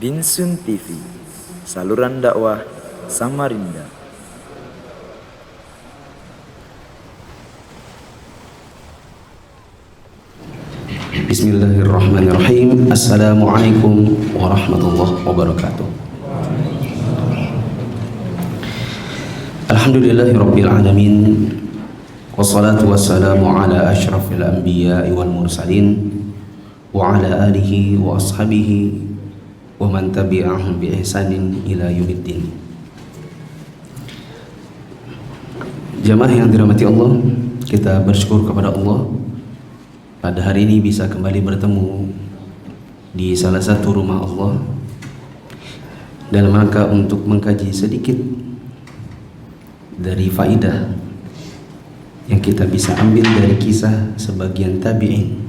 Dinsun TV, saluran dakwah Samarinda. Bismillahirrahmanirrahim. Assalamualaikum warahmatullahi wabarakatuh. Alhamdulillahirabbil alamin. Wassalatu wassalamu ala asyrafil anbiya'i wal mursalin wa ala alihi wa ashabihi wa man tabi'ahum bi ihsanin ila yaumiddin. Jamaah yang dirahmati Allah, kita bersyukur kepada Allah pada hari ini bisa kembali bertemu di salah satu rumah Allah dalam rangka untuk mengkaji sedikit dari faidah yang kita bisa ambil dari kisah sebagian tabi'in,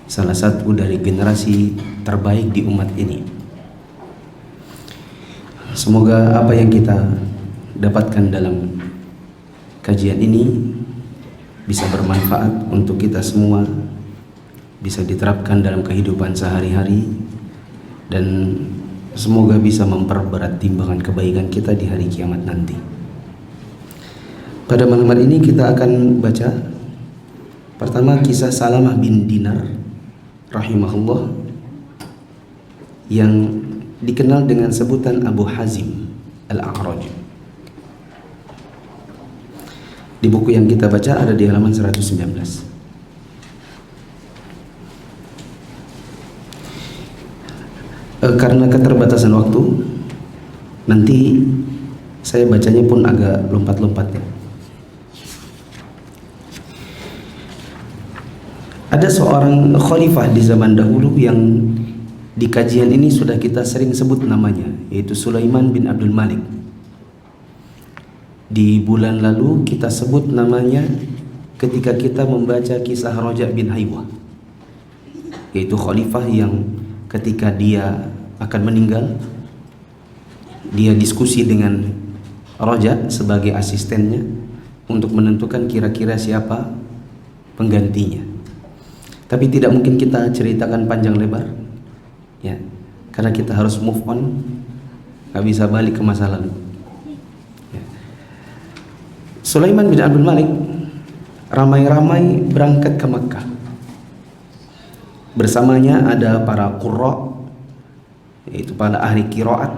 salah satu dari generasi terbaik di umat ini. Semoga apa yang kita dapatkan dalam kajian ini bisa bermanfaat untuk kita semua, bisa diterapkan dalam kehidupan sehari-hari, dan semoga bisa memperberat timbangan kebaikan kita di hari kiamat nanti. Pada malam hari ini kita akan baca pertama kisah Salamah bin Dinar rahimahullah yang dikenal dengan sebutan Abu Hazim Al-A'raj. Di buku yang kita baca ada di halaman 119. Karena keterbatasan waktu, nanti saya bacanya pun agak lompat-lompat ya. Ada seorang khalifah di zaman dahulu yang di kajian ini sudah kita sering sebut namanya, yaitu Sulaiman bin Abdul Malik. Di bulan lalu kita sebut namanya ketika kita membaca kisah Raja bin Haywah, yaitu khalifah yang ketika dia akan meninggal, dia diskusi dengan Raja sebagai asistennya untuk menentukan kira-kira siapa penggantinya. Tapi tidak mungkin kita ceritakan panjang lebar ya, karena kita harus move on, gak bisa balik ke masa lalu ya. Sulaiman bin Abdul Malik ramai-ramai berangkat ke Makkah. Bersamanya ada para qurra, yaitu para ahli qiraat,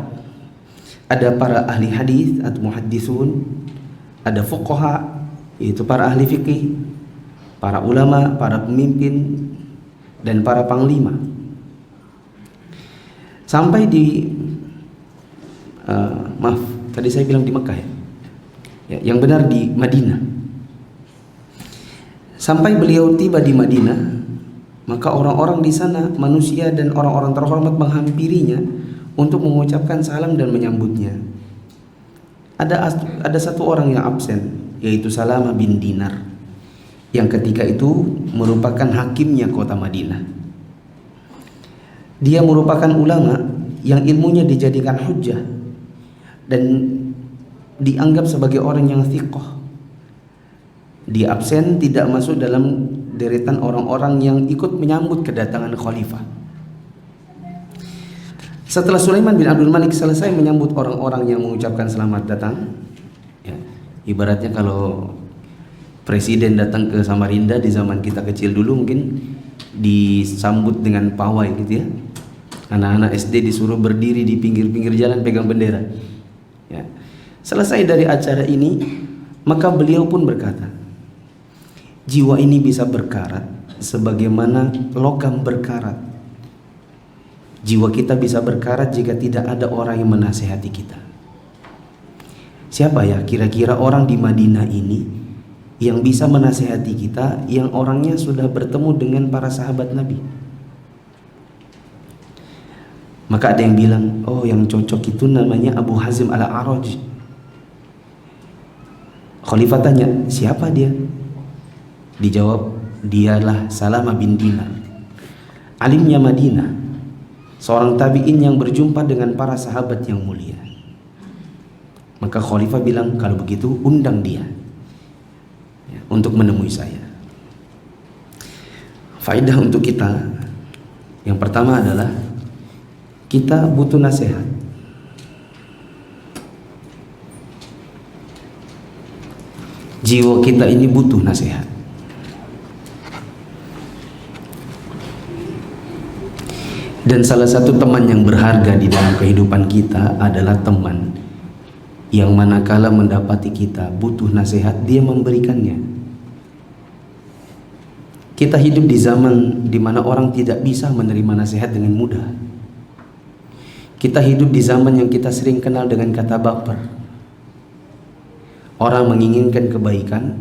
ada para ahli hadis atau muhadditsun, ada fuqaha, yaitu para ahli fikih, para ulama, para pemimpin, dan para panglima. Sampai di maaf, tadi saya bilang di Mekah ya, yang benar di Madinah. Sampai beliau tiba di Madinah, maka orang-orang di sana, manusia dan orang-orang terhormat menghampirinya untuk mengucapkan salam dan menyambutnya. Ada satu orang yang absen, yaitu Salamah bin Dinar, yang ketika itu merupakan hakimnya kota Madinah. Dia merupakan ulama yang ilmunya dijadikan hujjah dan dianggap sebagai orang yang thiqah. Dia absen, tidak masuk dalam deretan orang-orang yang ikut menyambut kedatangan khalifah. Setelah Sulaiman bin Abdul Malik selesai menyambut orang-orang yang mengucapkan selamat datang ya, ibaratnya kalau presiden datang ke Samarinda di zaman kita kecil dulu mungkin disambut dengan pawai gitu ya. Anak-anak SD disuruh berdiri di pinggir-pinggir jalan pegang bendera. Ya. Selesai dari acara ini, maka beliau pun berkata, jiwa ini bisa berkarat sebagaimana logam berkarat. Jiwa kita bisa berkarat jika tidak ada orang yang menasihati kita. Siapa ya kira-kira orang di Madinah ini yang bisa menasihati kita, yang orangnya sudah bertemu dengan para sahabat Nabi? Maka ada yang bilang, oh yang cocok itu namanya Abu Hazim Al-A'raj. Khalifah tanya, siapa dia? Dijawab, dialah Salamah bin Dinar, alimnya Madinah, seorang tabi'in yang berjumpa dengan para sahabat yang mulia. Maka Khalifah bilang, kalau begitu undang dia untuk menemui saya. Faedah untuk kita yang pertama adalah Kita butuh nasihat. Jiwa kita ini butuh nasihat. Dan salah satu teman yang berharga di dalam kehidupan kita adalah teman yang manakala mendapati kita butuh nasihat, dia memberikannya. Kita hidup di zaman di mana orang tidak bisa menerima nasihat dengan mudah. Kita hidup di zaman yang kita sering kenal dengan kata baper. Orang menginginkan kebaikan,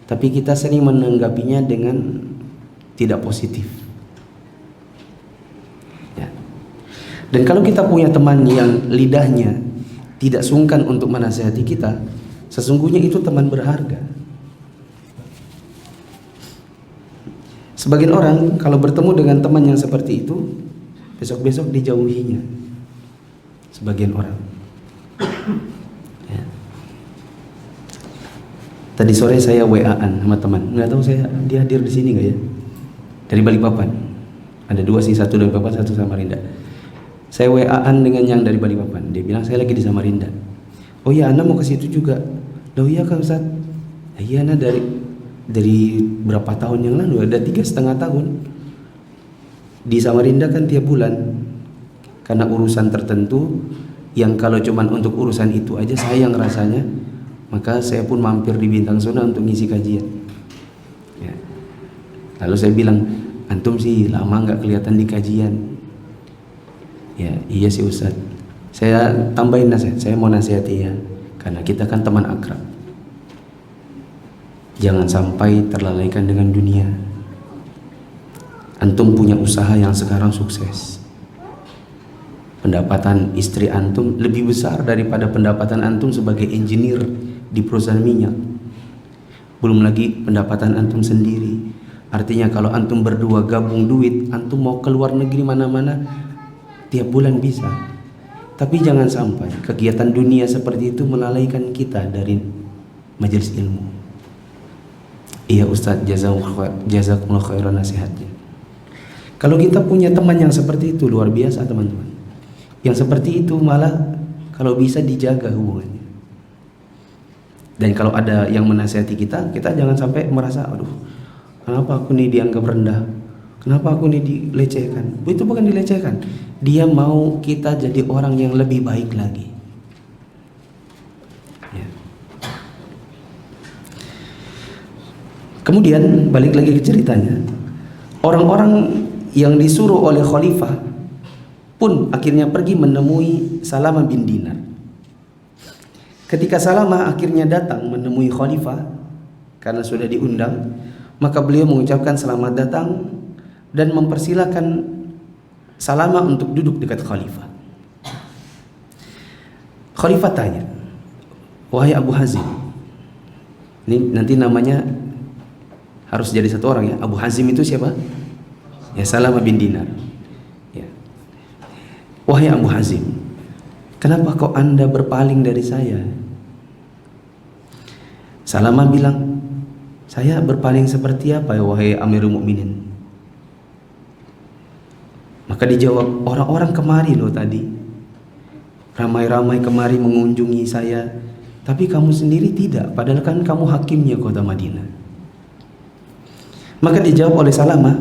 tapi kita sering menanggapinya dengan tidak positif. Dan kalau kita punya teman yang lidahnya tidak sungkan untuk menasihati kita, sesungguhnya itu teman berharga. Sebagian orang kalau bertemu dengan teman yang seperti itu, besok-besok dijauhinya. Sebagian orang. Ya. Tadi sore saya WA-an sama teman, nggak tahu dia hadir di sini nggak ya? Dari Balikpapan. Ada dua sih, satu dari Balikpapan, satu Samarinda. Saya WA-an dengan yang dari Balikpapan. Dia bilang saya lagi di Samarinda. Oh ya, Anda mau ke situ juga? Loh iya Kang Ustaz. Iya, Anda dari berapa tahun yang lalu? Ada 3,5 tahun. Di Samarinda kan tiap bulan. Karena urusan tertentu yang kalau cuman untuk urusan itu aja sayang rasanya, maka saya pun mampir di Bintang Sona untuk ngisi kajian. Ya. Lalu saya bilang, antum sih lama nggak kelihatan di kajian. Ya, iya sih Ustaz. Saya tambahin nasihat, saya mau nasihati ya, karena kita kan teman akrab. Jangan sampai terlalaikan dengan dunia. Antum punya usaha yang sekarang sukses. Pendapatan istri antum lebih besar daripada pendapatan antum sebagai engineer di perusahaan minyak. Belum lagi pendapatan antum sendiri. Artinya kalau antum berdua gabung duit, antum mau keluar negeri mana-mana tiap bulan bisa. Tapi jangan sampai kegiatan dunia seperti itu melalaikan kita dari majelis ilmu. Iya Ustaz, jazakumullah khairan nasihatnya. Kalau kita punya teman yang seperti itu, luar biasa teman-teman. Yang seperti itu malah kalau bisa dijaga hubungannya. Dan kalau ada yang menasihati kita jangan sampai merasa, aduh, kenapa aku nih dianggap rendah? Kenapa aku nih dilecehkan? Itu bukan dilecehkan. Dia mau kita jadi orang yang lebih baik lagi. Ya. Kemudian balik lagi ke ceritanya. Orang-orang yang disuruh oleh khalifah pun akhirnya pergi menemui Salamah bin Dinar. Ketika Salamah akhirnya datang menemui khalifah karena sudah diundang, maka beliau mengucapkan selamat datang dan mempersilakan Salamah untuk duduk dekat khalifah. Khalifah tanya, wahai Abu Hazim, ini nanti namanya harus jadi satu orang ya. Abu Hazim itu siapa? Ya, Salamah bin Dinar. Ya. Wahai Abu Hazim, kenapa kok Anda berpaling dari saya? Salamah bilang, saya berpaling seperti apa ya wahai Amirul Mukminin? Maka dijawab, orang-orang kemari loh tadi, ramai-ramai kemari mengunjungi saya, tapi kamu sendiri tidak, padahal kan kamu hakimnya kota Madinah. Maka dijawab oleh Salamah,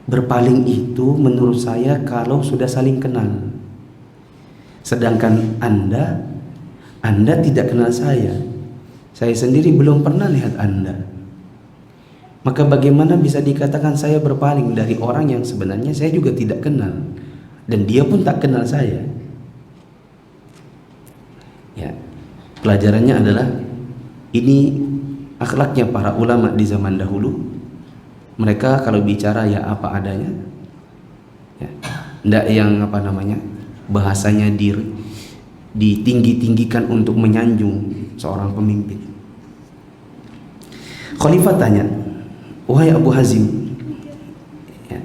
berpaling itu menurut saya kalau sudah saling kenal. Sedangkan Anda tidak kenal saya sendiri belum pernah lihat Anda. Maka bagaimana bisa dikatakan saya berpaling dari orang yang sebenarnya saya juga tidak kenal, dan dia pun tak kenal saya. Ya, pelajarannya adalah ini akhlaknya para ulama di zaman dahulu. Mereka kalau bicara ya apa adanya, ya, ndak yang bahasanya ditinggi-tinggikan untuk menyanjung seorang pemimpin. Khalifah tanya, wahai Abu Hazim, ya,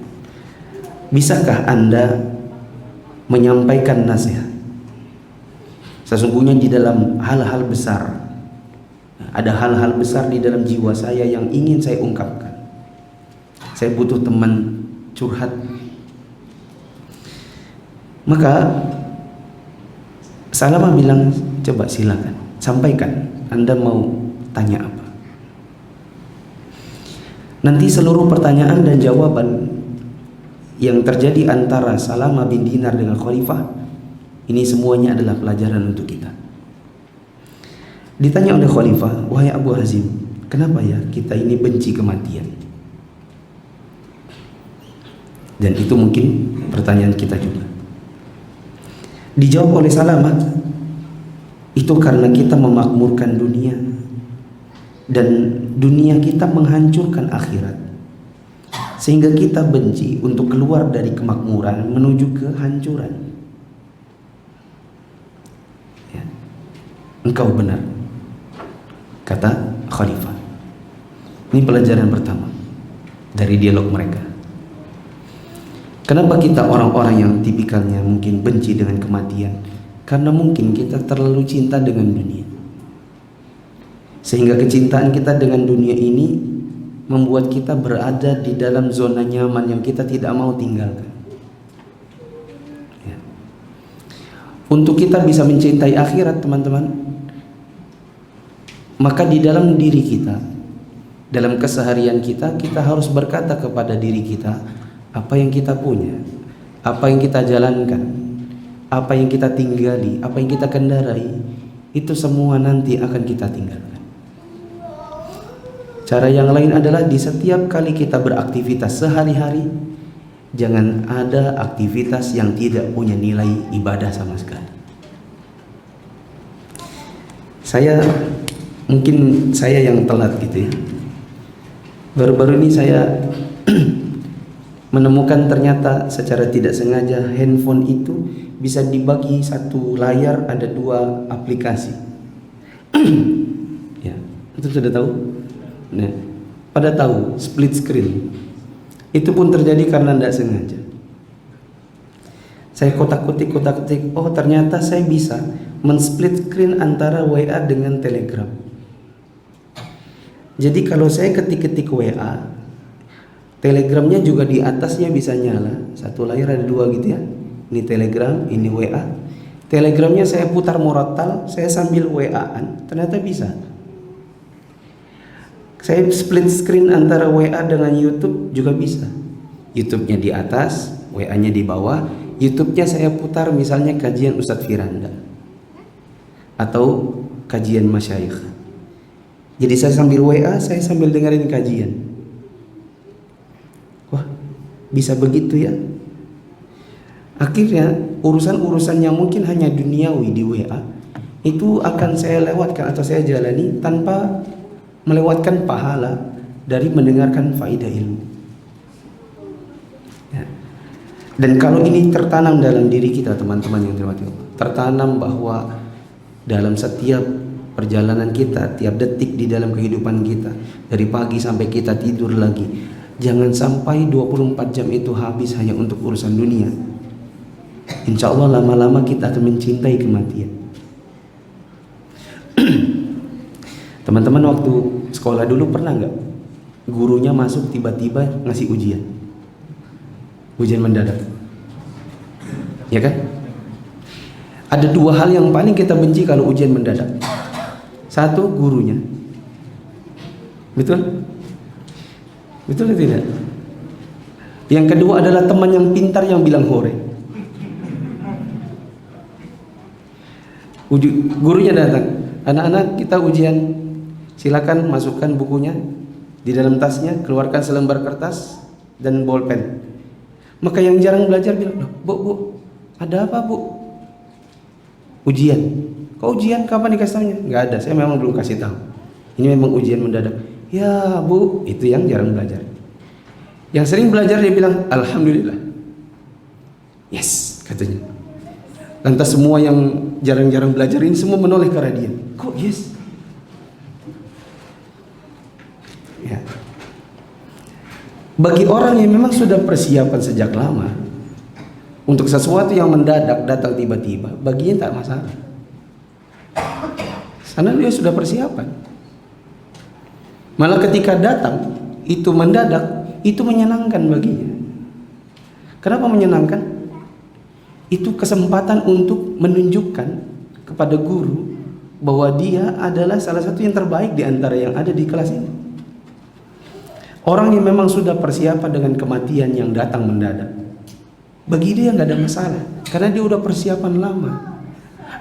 bisakah Anda menyampaikan nasihat? Sesungguhnya di dalam hal-hal besar, ada hal-hal besar di dalam jiwa saya yang ingin saya ungkapkan. Saya butuh teman curhat. Maka Salamah bilang, coba silakan, sampaikan, Anda mau tanya apa. Nanti seluruh pertanyaan dan jawaban yang terjadi antara Salamah bin Dinar dengan Khalifah, ini semuanya adalah pelajaran untuk kita. Ditanya oleh Khalifah, wahai Abu Hazim, kenapa ya kita ini benci kematian? Dan itu mungkin pertanyaan kita juga. Dijawab oleh Salamah, itu karena kita memakmurkan dunia dan dunia kita menghancurkan akhirat, sehingga kita benci untuk keluar dari kemakmuran menuju kehancuran. Ya. Engkau benar, kata Khalifah. Ini pelajaran pertama dari dialog mereka. Kenapa kita orang-orang yang tipikalnya mungkin benci dengan kematian? Karena mungkin kita terlalu cinta dengan dunia, sehingga kecintaan kita dengan dunia ini membuat kita berada di dalam zona nyaman yang kita tidak mau tinggalkan. Ya. Untuk kita bisa mencintai akhirat, teman-teman, maka di dalam diri kita, dalam keseharian kita, kita harus berkata kepada diri kita, apa yang kita punya, apa yang kita jalankan, apa yang kita tinggali, apa yang kita kendarai, itu semua nanti akan kita tinggalkan. Cara yang lain adalah di setiap kali kita beraktivitas sehari-hari, jangan ada aktivitas yang tidak punya nilai ibadah sama sekali. Mungkin saya yang telat gitu ya. Baru-baru ini saya menemukan ternyata secara tidak sengaja handphone itu bisa dibagi satu layar ada 2 aplikasi. Ya, itu sudah tahu? Nah, pada tahu split screen. Itu pun terjadi karena tidak sengaja. Saya kotak-ketik, oh ternyata saya bisa men-split screen antara WA dengan Telegram. Jadi kalau saya ketik-ketik WA, Telegramnya juga di atasnya bisa nyala. Satu layar ada 2 gitu ya. Ini Telegram, ini WA. Telegramnya saya putar murattal, saya sambil WA-an, ternyata bisa. Saya split screen antara WA dengan YouTube juga bisa. YouTube-nya di atas, WA-nya di bawah. YouTube-nya saya putar misalnya kajian Ustadz Firanda atau kajian masyayikh. Jadi saya sambil WA, saya sambil dengerin kajian. Wah, bisa begitu ya. Akhirnya urusan-urusan yang mungkin hanya duniawi di WA itu akan saya lewatkan atau saya jalani tanpa melewatkan pahala dari mendengarkan faedah ilmu. Ya. Dan kalau ini tertanam dalam diri kita, teman-teman yang dirahmati Allah, tertanam bahwa dalam setiap perjalanan kita, tiap detik di dalam kehidupan kita, dari pagi sampai kita tidur lagi, jangan sampai 24 jam itu habis hanya untuk urusan dunia. Insya Allah lama-lama kita akan mencintai kematian. Teman-teman waktu sekolah dulu pernah nggak gurunya masuk tiba-tiba ngasih ujian? Ujian mendadak, ya kan? Ada 2 hal yang paling kita benci kalau ujian mendadak. Satu, gurunya. Betul? Betul atau tidak? Yang kedua adalah teman yang pintar yang bilang hore. Gurunya datang, anak-anak kita ujian, silakan masukkan bukunya di dalam tasnya, keluarkan selembar kertas dan bolpen. Maka yang jarang belajar bilang, bu, ada apa bu? Ujian. Kok ujian? Kapan dikasih tahunya? Nggak ada, saya memang belum kasih tahu. Ini memang ujian mendadak. Ya bu, itu yang jarang belajar. Yang sering belajar dia bilang, alhamdulillah. Yes, katanya. Lantas semua yang jarang-jarang belajar ini semua menoleh ke arah dia. Kok yes? Ya. Bagi orang yang memang sudah persiapan sejak lama untuk sesuatu yang mendadak datang tiba-tiba, baginya tak masalah. Karena dia sudah persiapan. Malah ketika datang itu mendadak, itu menyenangkan baginya. Kenapa menyenangkan? itu kesempatan untuk menunjukkan kepada guru bahwa dia adalah salah satu yang terbaik di antara yang ada di kelas ini. Orang yang memang sudah persiapan dengan kematian yang datang mendadak, bagi dia nggak ada masalah, karena dia udah persiapan lama.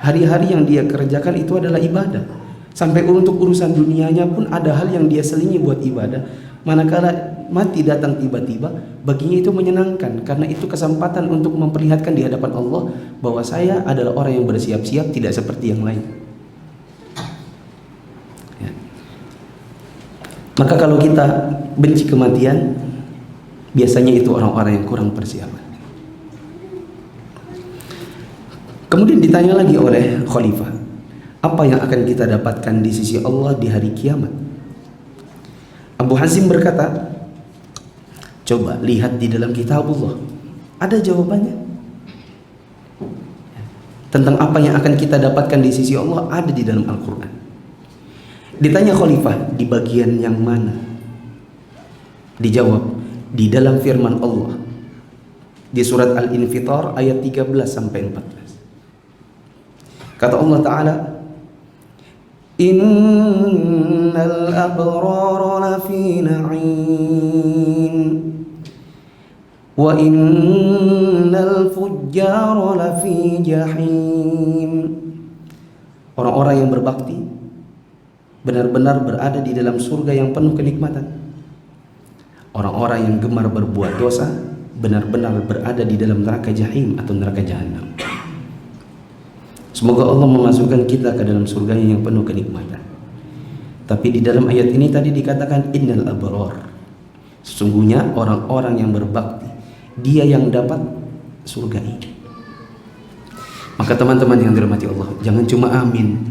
Hari-hari yang dia kerjakan itu adalah ibadah. Sampai untuk urusan dunianya pun ada hal yang dia selingi buat ibadah. Manakala mati datang tiba-tiba, baginya itu menyenangkan, karena itu kesempatan untuk memperlihatkan di hadapan Allah bahwa saya adalah orang yang bersiap-siap, tidak seperti yang lain. Ya. Maka kalau kita benci kematian, biasanya itu orang-orang yang kurang persiapan. Kemudian ditanya lagi oleh khalifah, apa yang akan kita dapatkan di sisi Allah di hari kiamat? Abu Hazim berkata, coba lihat di dalam kitabullah, ada jawabannya. Tentang apa yang akan kita dapatkan di sisi Allah ada di dalam Al-Quran. Ditanya khalifah, di bagian yang mana? Dijawab, di dalam firman Allah di surat Al-Infitar ayat 13 sampai 14. Kata Allah Ta'ala, innal abrara lafi na'im wa innal fujjara lafi jahim. Orang-orang yang berbakti benar-benar berada di dalam surga yang penuh kenikmatan. Orang-orang yang gemar berbuat dosa benar-benar berada di dalam neraka jahim atau neraka jahanam. Semoga Allah memasukkan kita ke dalam surganya yang penuh kenikmatan. Tapi di dalam ayat ini tadi dikatakan innal abrar. Sesungguhnya orang-orang yang berbakti, dia yang dapat surga ini. Maka teman-teman yang dirahmati Allah, jangan cuma amin.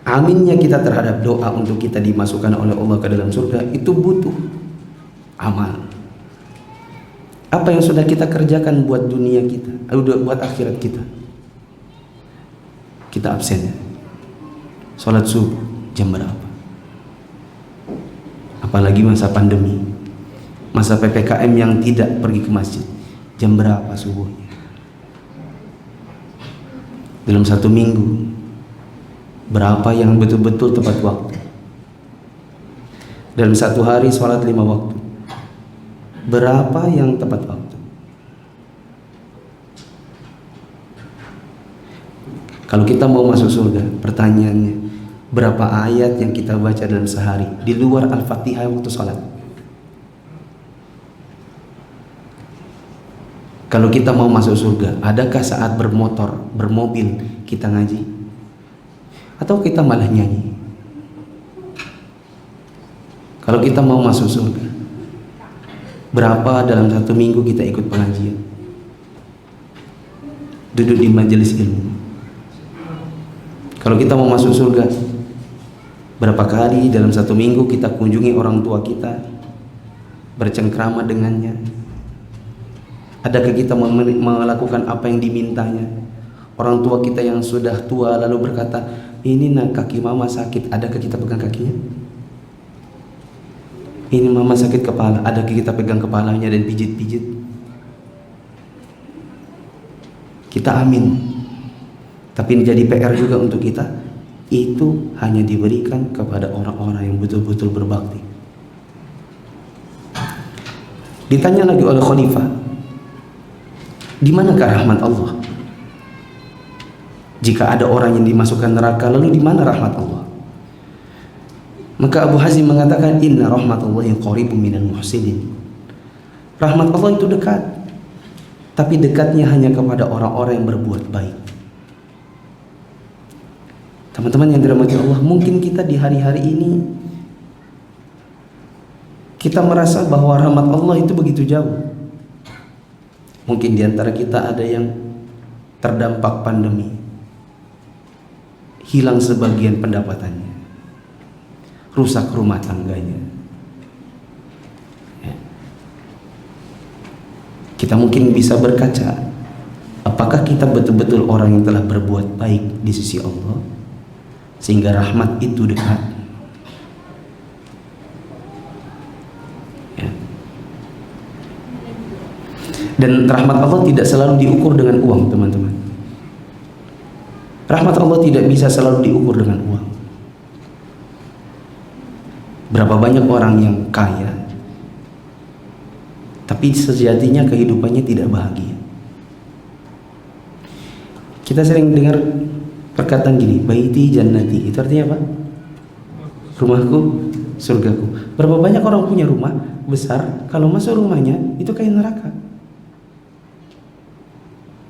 Aminnya kita terhadap doa untuk kita dimasukkan oleh Allah ke dalam surga itu butuh amal. Apa yang sudah kita kerjakan buat dunia kita, buat akhirat kita? Kita absen. Sholat subuh jam berapa? Apalagi masa pandemi, masa PPKM yang tidak pergi ke masjid, jam berapa subuhnya? Dalam satu minggu berapa yang betul-betul tepat waktu? Dalam satu hari sholat 5 waktu, berapa yang tepat waktu? Kalau kita mau masuk surga, pertanyaannya, berapa ayat yang kita baca dalam sehari di luar Al-Fatihah waktu sholat? Kalau kita mau masuk surga, adakah saat bermotor, bermobil kita ngaji? Atau kita malah nyanyi? Kalau kita mau masuk surga, berapa dalam satu minggu kita ikut pengajian? Duduk di majelis ilmu. Kalau kita mau masuk surga, berapa kali dalam satu minggu kita kunjungi orang tua kita, bercengkrama dengannya? Adakah kita melakukan apa yang dimintanya? Orang tua kita yang sudah tua lalu berkata, ini nak kaki mama sakit, adakah kita pegang kakinya? Ini mama sakit kepala, adakah kita pegang kepalanya dan pijit-pijit? Kita amin. Tapi ini jadi PR juga untuk kita. Itu hanya diberikan kepada orang-orang yang betul-betul berbakti. Ditanya lagi oleh khalifah, di manakah rahmat Allah? Jika ada orang yang dimasukkan neraka, lalu di mana rahmat Allah? Maka Abu Hazim mengatakan, inna rahmatullahi qaribun minal muhsinin. Rahmat Allah itu dekat, tapi dekatnya hanya kepada orang-orang yang berbuat baik. Teman-teman yang dirahmati Allah, mungkin kita di hari-hari ini kita merasa bahwa rahmat Allah itu begitu jauh. Mungkin di antara kita ada yang terdampak pandemi, hilang sebagian pendapatannya, rusak rumah tangganya. Kita mungkin bisa berkaca, apakah kita betul-betul orang yang telah berbuat baik di sisi Allah sehingga rahmat itu dekat? Dan rahmat Allah tidak selalu diukur dengan uang, teman-teman. Rahmat Allah tidak bisa selalu diukur dengan uang. Berapa banyak orang yang kaya, tapi sejatinya kehidupannya tidak bahagia. Kita sering dengar perkataan gini, baiti jannati. Itu artinya apa? Rumahku, surgaku. Berapa banyak orang punya rumah besar, kalau masuk rumahnya itu kayak neraka.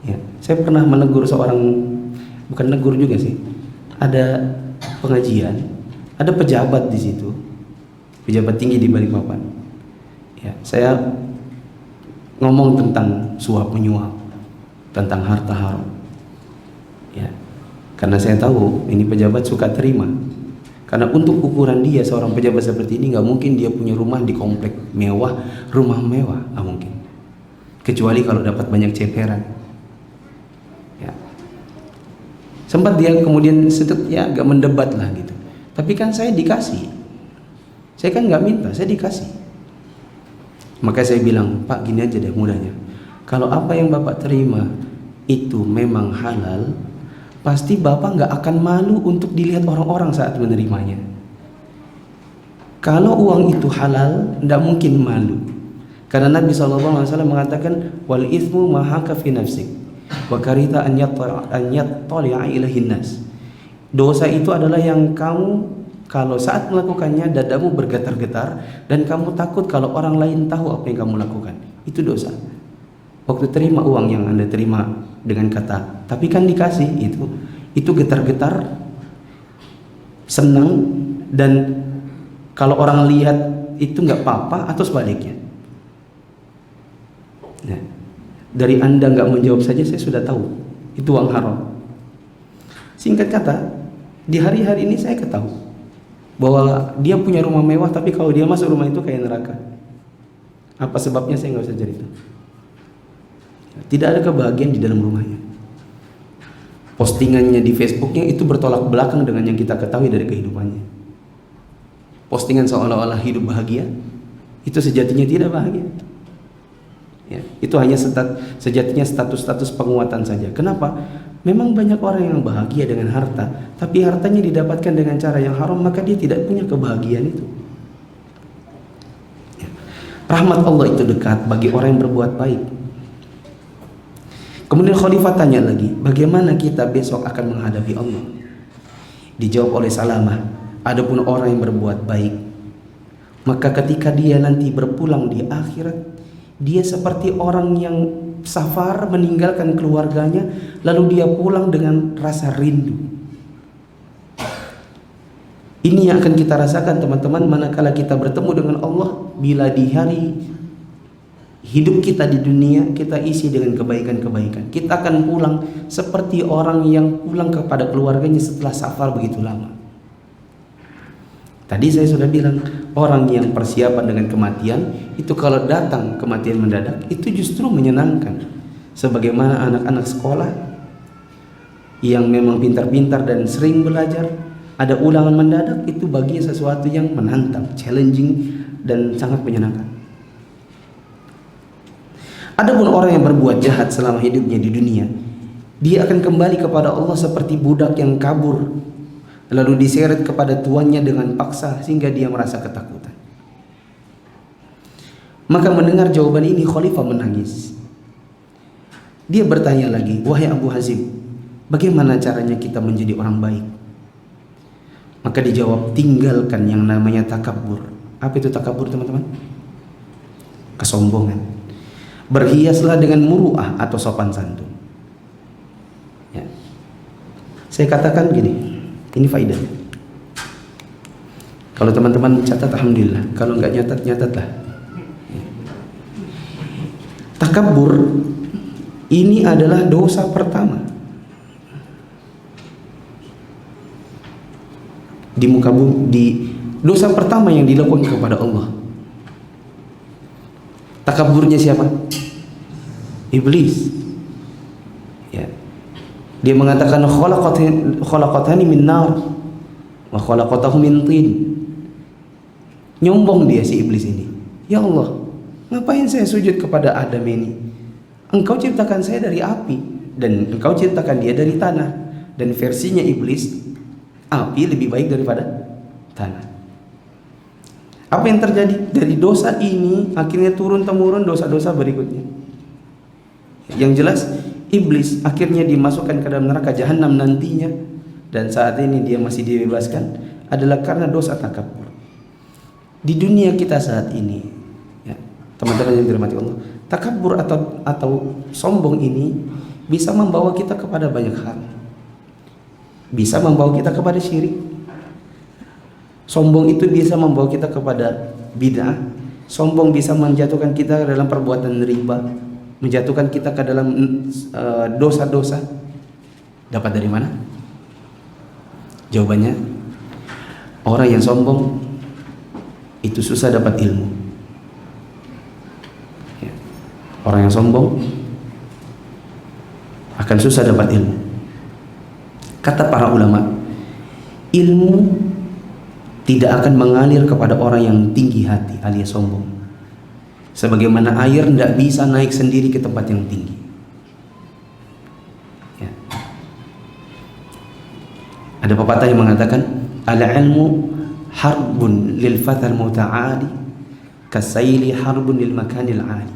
Ya, saya pernah menegur seorang, bukan negur juga sih, ada pengajian, ada pejabat di situ, pejabat tinggi di Balikpapan. Ya, saya ngomong tentang suap menyuap, tentang harta haram. Ya, karena saya tahu ini pejabat suka terima. Karena untuk ukuran dia seorang pejabat seperti ini nggak mungkin dia punya rumah di komplek mewah, rumah mewah, nggak mungkin. Kecuali kalau dapat banyak ceperan. Ya. Sempat dia kemudian ya agak mendebat lah gitu. Tapi kan saya dikasih. Saya kan nggak minta, saya dikasih. Maka saya bilang, Pak, gini aja deh mudahnya. Kalau apa yang Bapak terima itu memang halal, pasti Bapak nggak akan malu untuk dilihat orang-orang saat menerimanya. Kalau uang itu halal, nggak mungkin malu. Karena Nabi SAW mengatakan, wal ithmu mahaka fi nafsik, wa karita an yattali'a ilaihin nas. Dosa itu adalah yang kamu kalau saat melakukannya dadamu bergetar-getar dan kamu takut kalau orang lain tahu apa yang kamu lakukan. Itu dosa. Waktu terima uang yang Anda terima dengan kata, tapi kan dikasih, itu getar-getar, senang, dan kalau orang lihat itu nggak apa-apa atau sebaliknya. Nah, dari Anda nggak menjawab saja saya sudah tahu itu uang haram. Singkat kata, di hari-hari ini saya ketahui bahwa dia punya rumah mewah, tapi kalau dia masuk rumah itu kayak neraka. Apa sebabnya saya nggak usah cerita. Tidak ada kebahagiaan di dalam rumahnya. Postingannya di Facebooknya itu bertolak belakang dengan yang kita ketahui dari kehidupannya. Postingan seolah-olah hidup bahagia, itu sejatinya tidak bahagia. Ya, itu hanya sejatinya status-status penguatan saja. Kenapa? Memang banyak orang yang bahagia dengan harta, tapi hartanya didapatkan dengan cara yang haram, maka dia tidak punya kebahagiaan itu. Ya. Rahmat Allah itu dekat bagi orang yang berbuat baik. Kemudian Khalifah tanya lagi, bagaimana kita besok akan menghadapi Allah? Dijawab oleh Salamah, adapun orang yang berbuat baik, maka ketika dia nanti berpulang di akhirat, dia seperti orang yang safar meninggalkan keluarganya, lalu dia pulang dengan rasa rindu. Ini yang akan kita rasakan, teman-teman, manakala kita bertemu dengan Allah. Bila di hari hidup kita di dunia kita isi dengan kebaikan-kebaikan, kita akan pulang seperti orang yang pulang kepada keluarganya setelah safar begitu lama. Tadi saya sudah bilang, orang yang persiapan dengan kematian itu kalau datang kematian mendadak itu justru menyenangkan. Sebagaimana anak-anak sekolah yang memang pintar-pintar dan sering belajar, ada ulangan mendadak, itu baginya sesuatu yang menantang, challenging, dan sangat menyenangkan. Adapun orang yang berbuat jahat selama hidupnya di dunia, dia akan kembali kepada Allah seperti budak yang kabur, lalu diseret kepada tuannya dengan paksa sehingga dia merasa ketakutan. Maka mendengar jawaban ini, Khalifah menangis. Dia bertanya lagi, wahai Abu Hazim, bagaimana caranya kita menjadi orang baik? Maka dijawab, tinggalkan yang namanya takabur. Apa itu takabur, teman-teman? Kesombongan. Berhiaslah dengan muru'ah atau sopan santun. Ya. Saya katakan gini, ini faedah. Kalau teman-teman catat, alhamdulillah. Kalau nggak nyatat, nyatatlah. Takabur ini adalah dosa pertama di muka bumi, dosa pertama yang dilakukan kepada Allah. Takaburnya siapa? Iblis. Ya. Dia mengatakan khalaqatani min nar wa khalaqatahu min tin. Nyombong dia si iblis ini. Ya Allah, Ngapain saya sujud kepada Adam ini? Engkau ciptakan saya dari api dan engkau ciptakan dia dari tanah, dan versinya iblis, api lebih baik daripada tanah. Apa yang terjadi? Dari dosa ini akhirnya turun temurun dosa-dosa berikutnya. Yang jelas iblis akhirnya dimasukkan ke dalam neraka jahanam nantinya, dan saat ini dia masih dibebaskan adalah karena dosa takabur. Di dunia kita saat ini, ya, teman-teman yang dirahmati Allah, takabur atau sombong ini bisa membawa kita kepada banyak hal. Bisa membawa kita kepada syirik. Sombong itu bisa membawa kita kepada bid'ah. Sombong bisa menjatuhkan kita ke dalam perbuatan riba, menjatuhkan kita ke dalam dosa-dosa. Dapat dari mana? Jawabannya, orang yang sombong itu susah dapat ilmu. Ya. Orang yang sombong akan susah dapat ilmu. Kata para ulama, ilmu tidak akan mengalir kepada orang yang tinggi hati alias sombong. Sebagaimana air tidak bisa naik sendiri ke tempat yang tinggi. Ya. Ada pepatah yang mengatakan, al-ilmu harbun lil fatal muta'ali kasayli harbun lil makanil ali.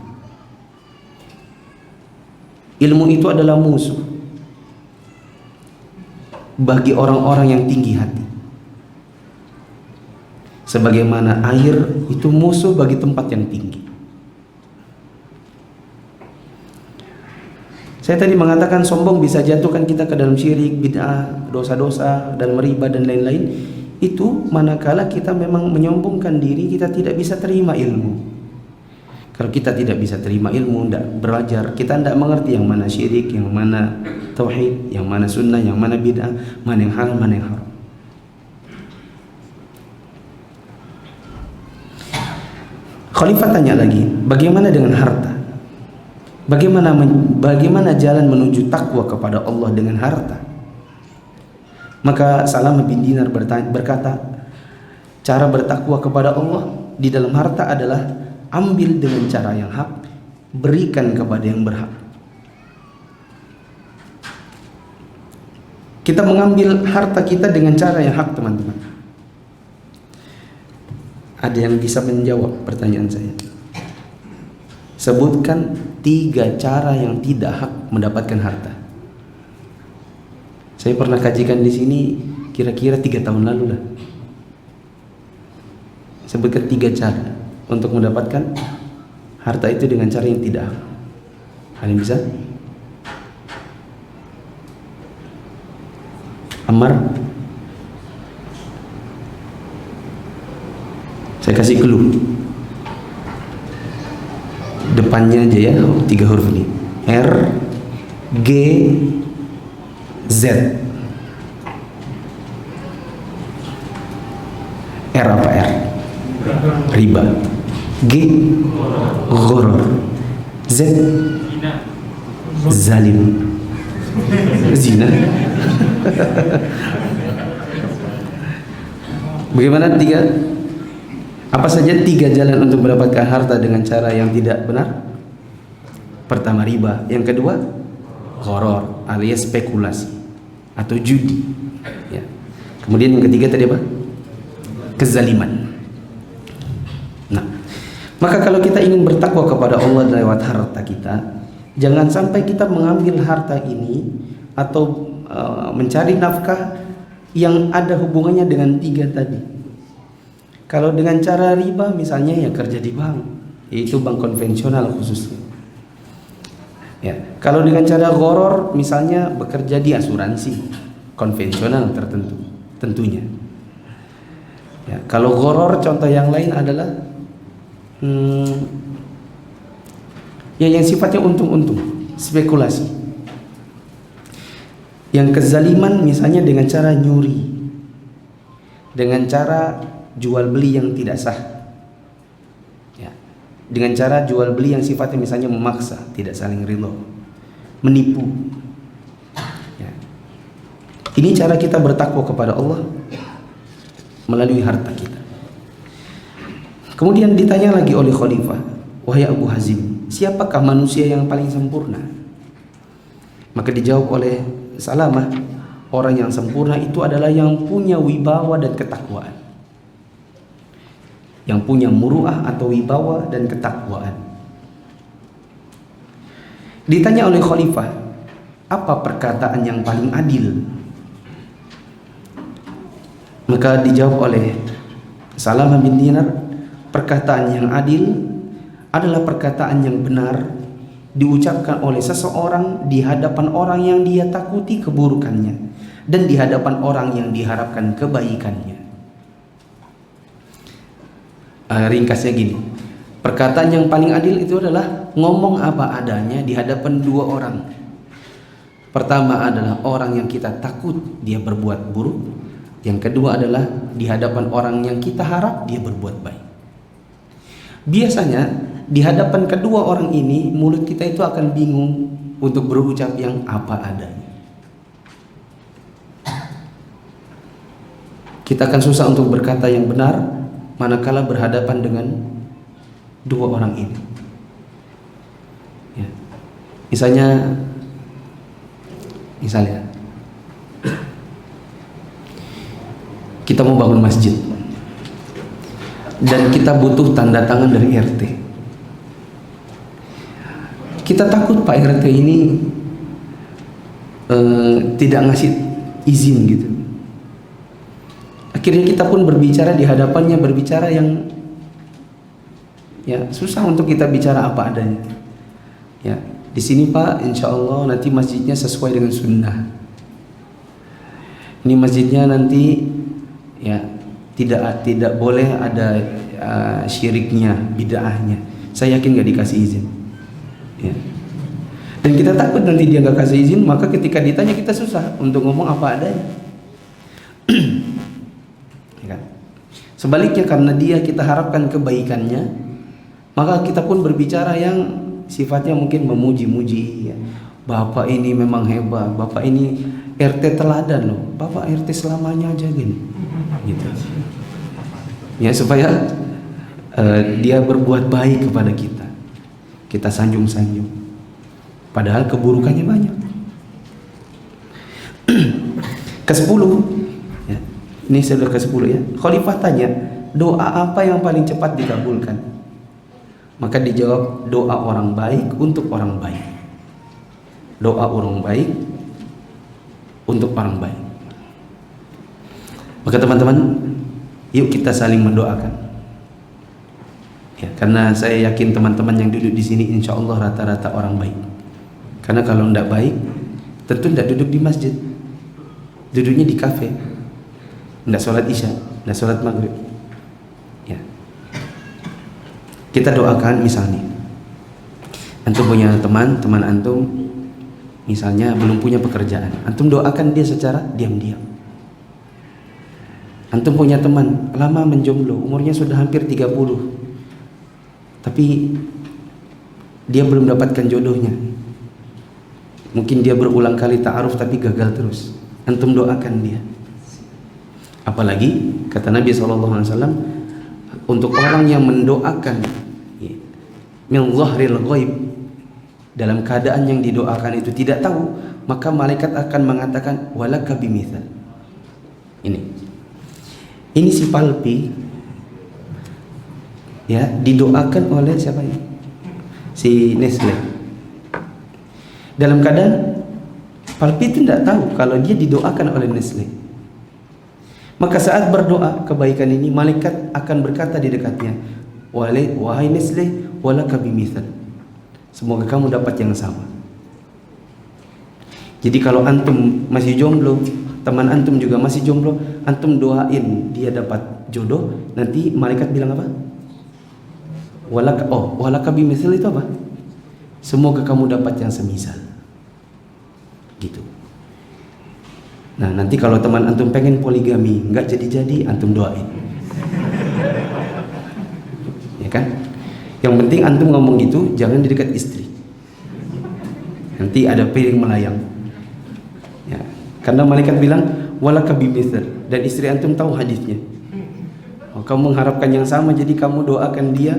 Ilmu itu adalah musuh bagi orang-orang yang tinggi hati, sebagaimana air itu musuh bagi tempat yang tinggi. Saya tadi mengatakan sombong bisa jatuhkan kita ke dalam syirik, bid'ah, dosa-dosa, dalam riba dan lain-lain. Itu manakala kita memang menyombongkan diri, kita tidak bisa terima ilmu. Kalau kita tidak bisa terima ilmu, tidak belajar, kita tidak mengerti yang mana syirik, yang mana tauhid, yang mana sunnah, yang mana bid'ah, mana yang halal, mana yang haram. Khalifah tanya lagi, bagaimana dengan harta? Bagaimana jalan menuju takwa kepada Allah dengan harta? Maka Salamah bin Dinar berkata, cara bertakwa kepada Allah di dalam harta adalah ambil dengan cara yang hak, berikan kepada yang berhak. Kita mengambil harta kita dengan cara yang hak, teman-teman. Ada yang bisa menjawab pertanyaan saya? Sebutkan 3 cara yang tidak hak mendapatkan harta. Saya pernah kajikan di sini kira-kira 3 tahun lalu lah. Sebutkan 3 cara untuk mendapatkan harta itu dengan cara yang tidak hak. Ada yang bisa? Ammar? Saya kasih clue. Depannya aja ya, 3 huruf ini. R, G, Z. R apa R? Riba. G, ghurur. Z, zalim. Zina. Bagaimana 3? Apa saja 3 jalan untuk mendapatkan harta dengan cara yang tidak benar? Pertama, riba. Yang kedua, ghurur alias spekulasi atau judi. Ya. Kemudian yang ketiga tadi apa? Kezaliman. Nah, maka kalau kita ingin bertakwa kepada Allah lewat harta kita, jangan sampai kita mengambil harta ini atau mencari nafkah yang ada hubungannya dengan 3 tadi. Kalau dengan cara riba misalnya ya kerja di bank, yaitu bank konvensional khususnya. Ya, kalau dengan cara ghurur misalnya bekerja di asuransi konvensional tertentu, tentunya. Ya, kalau ghurur contoh yang lain adalah ya yang sifatnya untung-untung, spekulasi. Yang kezaliman misalnya dengan cara nyuri, dengan cara jual beli yang tidak sah, ya. Dengan cara jual beli yang sifatnya misalnya memaksa, tidak saling ridho, menipu, ya. Ini cara kita bertakwa kepada Allah melalui harta kita. Kemudian ditanya lagi oleh Khalifah, wahai Abu Hazim, siapakah manusia yang paling sempurna? Maka dijawab oleh Salamah, orang yang sempurna itu adalah yang punya wibawa dan ketakwaan, yang punya muruah atau wibawa dan ketakwaan. Ditanya oleh khalifah, apa perkataan yang paling adil? Maka dijawab oleh Salamah bin Dinar, perkataan yang adil adalah perkataan yang benar diucapkan oleh seseorang di hadapan orang yang dia takuti keburukannya dan di hadapan orang yang diharapkan kebaikannya. Ringkasnya gini, perkataan yang paling adil itu adalah ngomong apa adanya di hadapan dua orang. Pertama adalah orang yang kita takut dia berbuat buruk. Yang kedua adalah di hadapan orang yang kita harap dia berbuat baik. Biasanya di hadapan kedua orang ini mulut kita itu akan bingung untuk berucap yang apa adanya. Kita akan susah untuk berkata yang benar manakala berhadapan dengan dua orang ini. Ya. Misalnya kita mau bangun masjid dan kita butuh tanda tangan dari RT. Kita takut Pak RT ini tidak ngasih izin gitu. Akhirnya kita pun berbicara di hadapannya, berbicara yang ya susah untuk kita bicara apa adanya. Ya, di sini Pak, insya Allah nanti masjidnya sesuai dengan sunnah. Ini masjidnya nanti ya tidak boleh ada syiriknya, bid'ahnya. Saya yakin gak dikasih izin. Ya. Dan kita takut nanti dia gak kasih izin, maka ketika ditanya kita susah untuk ngomong apa adanya. Ya kan? Sebaliknya karena dia kita harapkan kebaikannya, maka kita pun berbicara yang sifatnya mungkin memuji-muji. Ya. Bapak ini memang hebat, Bapak ini RT teladan loh, Bapak RT selamanya aja gini, gitu. Ya supaya dia berbuat baik kepada kita, kita sanjung-sanjung. Padahal keburukannya banyak. Ke-10, ya. Ini sudah ke-10 ya. Khalifah tanya, doa apa yang paling cepat dikabulkan? Maka dijawab, doa orang baik untuk orang baik. Doa orang baik untuk orang baik. Maka teman-teman, yuk kita saling mendoakan. Ya, karena saya yakin teman-teman yang duduk di sini insya Allah rata-rata orang baik. Karena kalau tidak baik, tentu tidak duduk di masjid, duduknya di kafe, tidak sholat isya, tidak sholat maghrib. Ya. Kita doakan misalnya, antum punya teman antum misalnya belum punya pekerjaan, antum doakan dia secara diam-diam. Antum punya teman lama menjomblo, umurnya sudah hampir 30, tapi dia belum dapatkan jodohnya. Mungkin dia berulang kali ta'aruf tapi gagal terus. Antum doakan dia. Apalagi kata Nabi SAW, untuk orang yang mendoakan min zahril ghaib, dalam keadaan yang didoakan itu tidak tahu, maka malaikat akan mengatakan walaka bimithal. Ini si Palpi ya didoakan oleh siapa ini? Si Nestle. Dalam keadaan Palpi itu tidak tahu kalau dia didoakan oleh Nestle. Maka saat berdoa kebaikan ini, malaikat akan berkata di dekatnya, wahai Nestle, walaka bimithal. Semoga kamu dapat yang sama. Jadi kalau antum masih jomblo, teman antum juga masih jomblo, antum doain dia dapat jodoh, nanti malaikat bilang apa? Walaka bimithal itu apa? Semoga kamu dapat yang semisal. Gitu. Nah, nanti kalau teman antum pengen poligami, nggak jadi-jadi, antum doain. Ya kan? Yang penting antum ngomong gitu jangan di dekat istri. Nanti ada piring melayang. Ya, karena malaikat bilang walaka bimithal, dan istri antum tahu hadisnya. Kamu mengharapkan yang sama, jadi kamu doakan dia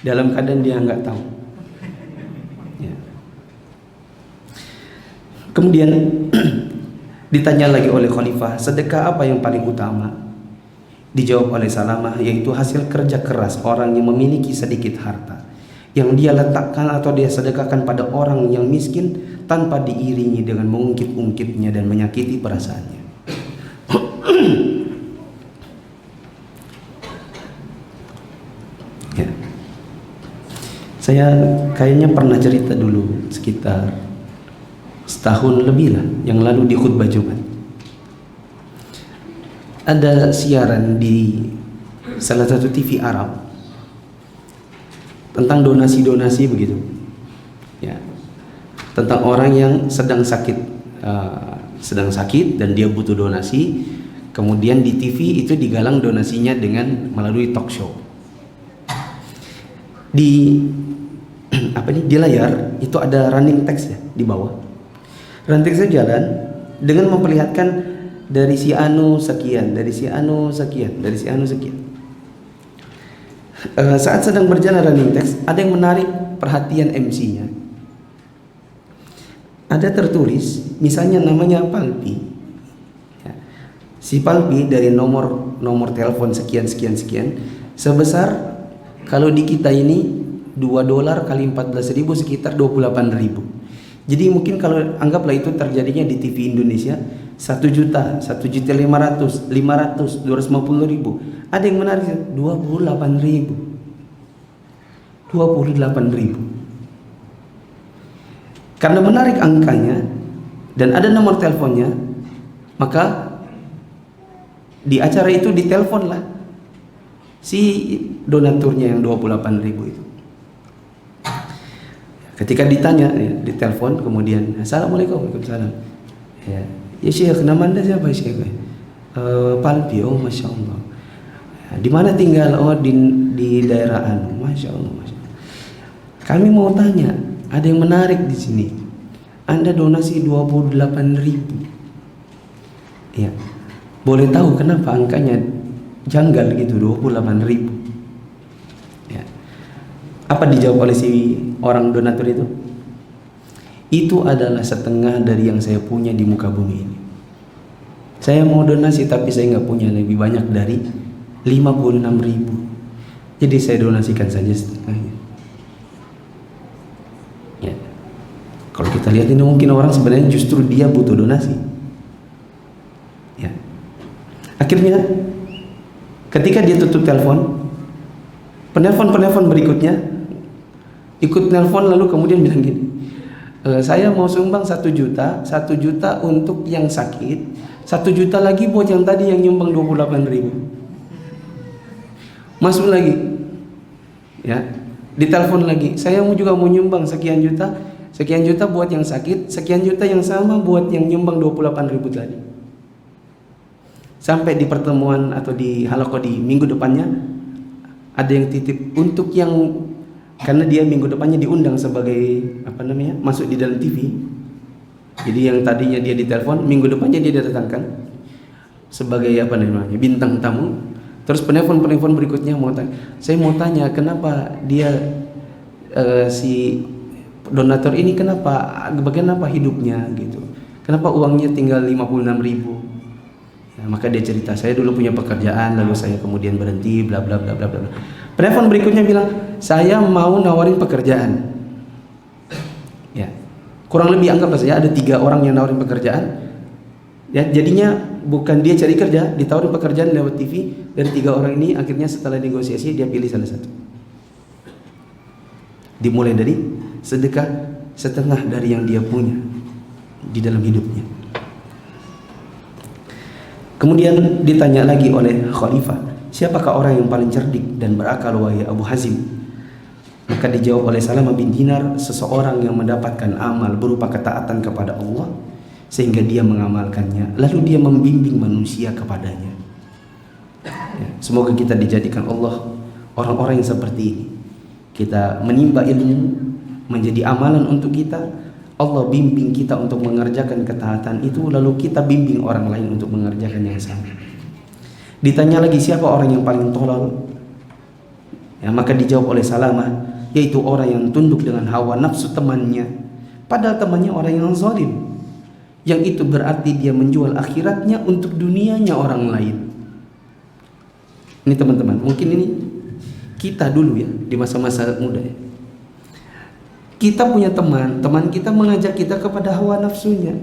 dalam keadaan dia nggak tahu. Ya. Kemudian ditanya lagi oleh khalifah, sedekah apa yang paling utama? Dijawab oleh Salamah, yaitu hasil kerja keras orang yang memiliki sedikit harta, yang dia letakkan atau dia sedekahkan pada orang yang miskin tanpa diiringi dengan mengungkit-ungkitnya dan menyakiti perasaannya. Ya. Saya kayaknya pernah cerita dulu sekitar setahun lebih lah yang lalu di khutbah Jumat. Ada siaran di salah satu TV Arab tentang donasi-donasi begitu, ya, tentang orang yang sedang sakit dan dia butuh donasi. Kemudian di TV itu digalang donasinya dengan melalui talk show. Di di layar itu ada running text ya di bawah. Running textnya jalan dengan memperlihatkan dari si anu sekian, dari si anu sekian, dari si anu sekian. Saat sedang berjalan running text, ada yang menarik perhatian MC-nya. Ada tertulis, misalnya namanya Palpi. Ya. Si Palpi dari nomor telepon sekian sekian sekian, sebesar kalau di kita ini $2 kali 14.000 sekitar 28.000. Jadi mungkin kalau anggaplah itu terjadinya di TV Indonesia 1 juta, 1.500.000, 500, 250.000. Ada yang menarik 28.000. Karena menarik angkanya dan ada nomor teleponnya, maka di acara itu diteleponlah si donaturnya yang 28.000 itu. Ketika ditanya, ya, ditelepon, kemudian Assalamualaikum, Waalaikumsalam. Ya Syekh, nama anda siapa Syekh? Palpi. Oh masya Allah. Ya, di mana tinggal? Oh di daerah anu. Masya Allah, masya Allah. Kami mau tanya, ada yang menarik di sini. Anda donasi 28.000. Ya, boleh tahu kenapa angkanya janggal gitu 28.000? Apa dijawab oleh si orang donatur itu? Itu adalah setengah dari yang saya punya di muka bumi ini. Saya mau donasi tapi saya nggak punya lebih banyak dari 56.000. Jadi saya donasikan saja setengahnya. Ya. Kalau kita lihat ini mungkin orang sebenarnya justru dia butuh donasi. Ya. Akhirnya ketika dia tutup telepon, penelpon berikutnya ikut nelpon lalu kemudian bilang gini, saya mau sumbang 1 juta untuk yang sakit, 1 juta lagi buat yang tadi yang nyumbang 28.000. Masuk lagi, ya, ditelepon lagi, saya juga mau nyumbang sekian juta buat yang sakit, sekian juta yang sama buat yang nyumbang 28.000 tadi. Sampai di pertemuan atau di halaqah di minggu depannya ada yang titip untuk yang, karena dia minggu depannya diundang sebagai masuk di dalam TV. Jadi yang tadinya dia ditelepon, minggu depannya dia didatangkan sebagai bintang tamu. Terus penelpon berikutnya saya mau tanya kenapa dia si donatur ini bagian apa hidupnya gitu. Kenapa uangnya tinggal 56.000? Ya, maka dia cerita, saya dulu punya pekerjaan lalu saya kemudian berhenti bla bla bla bla bla. Penelpon berikutnya bilang, saya mau nawarin pekerjaan. Ya, kurang lebih anggaplah saja ada 3 orang yang nawarin pekerjaan. Ya, jadinya bukan dia cari kerja, ditawarin pekerjaan lewat TV. Dari 3 orang ini akhirnya setelah negosiasi dia pilih salah satu. Dimulai dari sedekah setengah dari yang dia punya di dalam hidupnya. Kemudian ditanya lagi oleh khalifah, siapakah orang yang paling cerdik dan berakal wahai Abu Hazim? Maka dijawab oleh Salamah bin Dinar, seseorang yang mendapatkan amal berupa ketaatan kepada Allah sehingga dia mengamalkannya, lalu dia membimbing manusia kepadanya. Ya, semoga kita dijadikan Allah orang-orang yang seperti ini. Kita menimba ilmu menjadi amalan untuk kita, Allah bimbing kita untuk mengerjakan ketaatan itu, lalu kita bimbing orang lain untuk mengerjakan yang sama. Ditanya lagi, siapa orang yang paling tolol? Ya, maka dijawab oleh Salamah, yaitu orang yang tunduk dengan hawa nafsu temannya, padahal temannya orang yang zalim. Yang itu berarti dia menjual akhiratnya untuk dunianya orang lain. Ini teman-teman, mungkin ini kita dulu ya, di masa-masa muda ya. Kita punya teman kita mengajak kita kepada hawa nafsunya.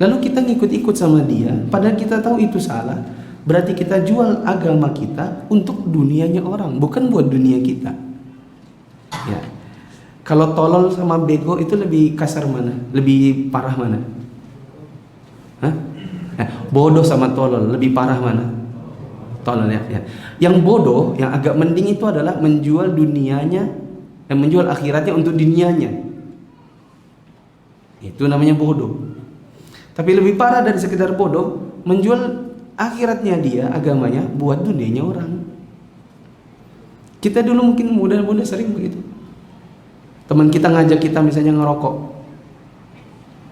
Lalu kita ngikut-ikut sama dia, padahal kita tahu itu salah. Berarti kita jual agama kita untuk dunianya orang, bukan buat dunia kita. Ya. Kalau tolol sama bego itu lebih kasar mana? Lebih parah mana? Hah? Bodoh sama tolol lebih parah mana? Tolol ya. Yang bodoh, yang agak mending itu adalah menjual dunianya, menjual akhiratnya untuk dunianya. Itu namanya bodoh. Tapi lebih parah dari sekedar bodoh, menjual akhiratnya dia, agamanya buat dunianya orang. Kita dulu mungkin muda-muda sering begitu. Teman kita ngajak kita misalnya ngerokok,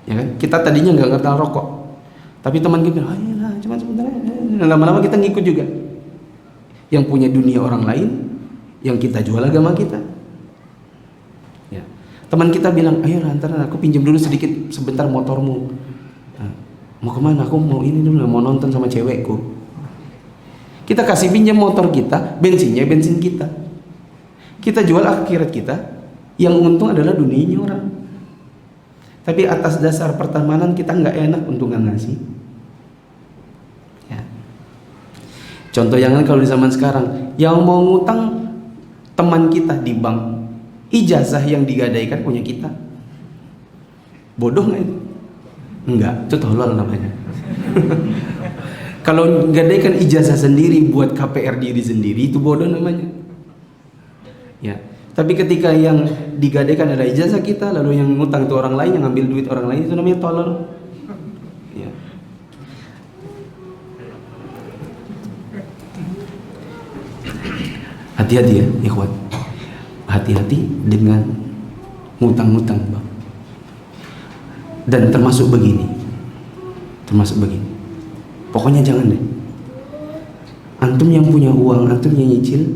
ya kan? Kita tadinya nggak ngerti rokok, tapi teman kita, ayolah, cuma sebentar. Lama-lama kita ngikut juga. Yang punya dunia orang lain, yang kita jual agama kita. Ya. Teman kita bilang, ayolah, antar aku pinjam dulu sedikit sebentar motormu. Nah, mau kemana? Aku mau ini dulu, mau nonton sama cewekku. Kita kasih pinjam motor kita, bensinnya bensin kita. Kita jual akhirat kita, yang untung adalah dunianya orang. Tapi atas dasar pertemanan kita nggak enak untuk nggak ngasih. Ya. Contoh yang lain kalau di zaman sekarang, yang mau ngutang teman kita di bank, ijazah yang digadaikan punya kita. Bodoh nggak itu? Enggak, itu tolol namanya. Kalau gadaikan ijazah sendiri buat KPR diri sendiri, itu bodoh namanya. Ya. Tapi ketika yang digadaikan adalah ijazah kita, lalu yang ngutang itu orang lain, yang ngambil duit orang lain, itu namanya tolol. Ya. Hati-hati ya, ikhwan. Hati-hati dengan ngutang-ngutang, Bang. Dan termasuk begini. Pokoknya jangan deh. Antum yang punya uang, antum yang nyicil,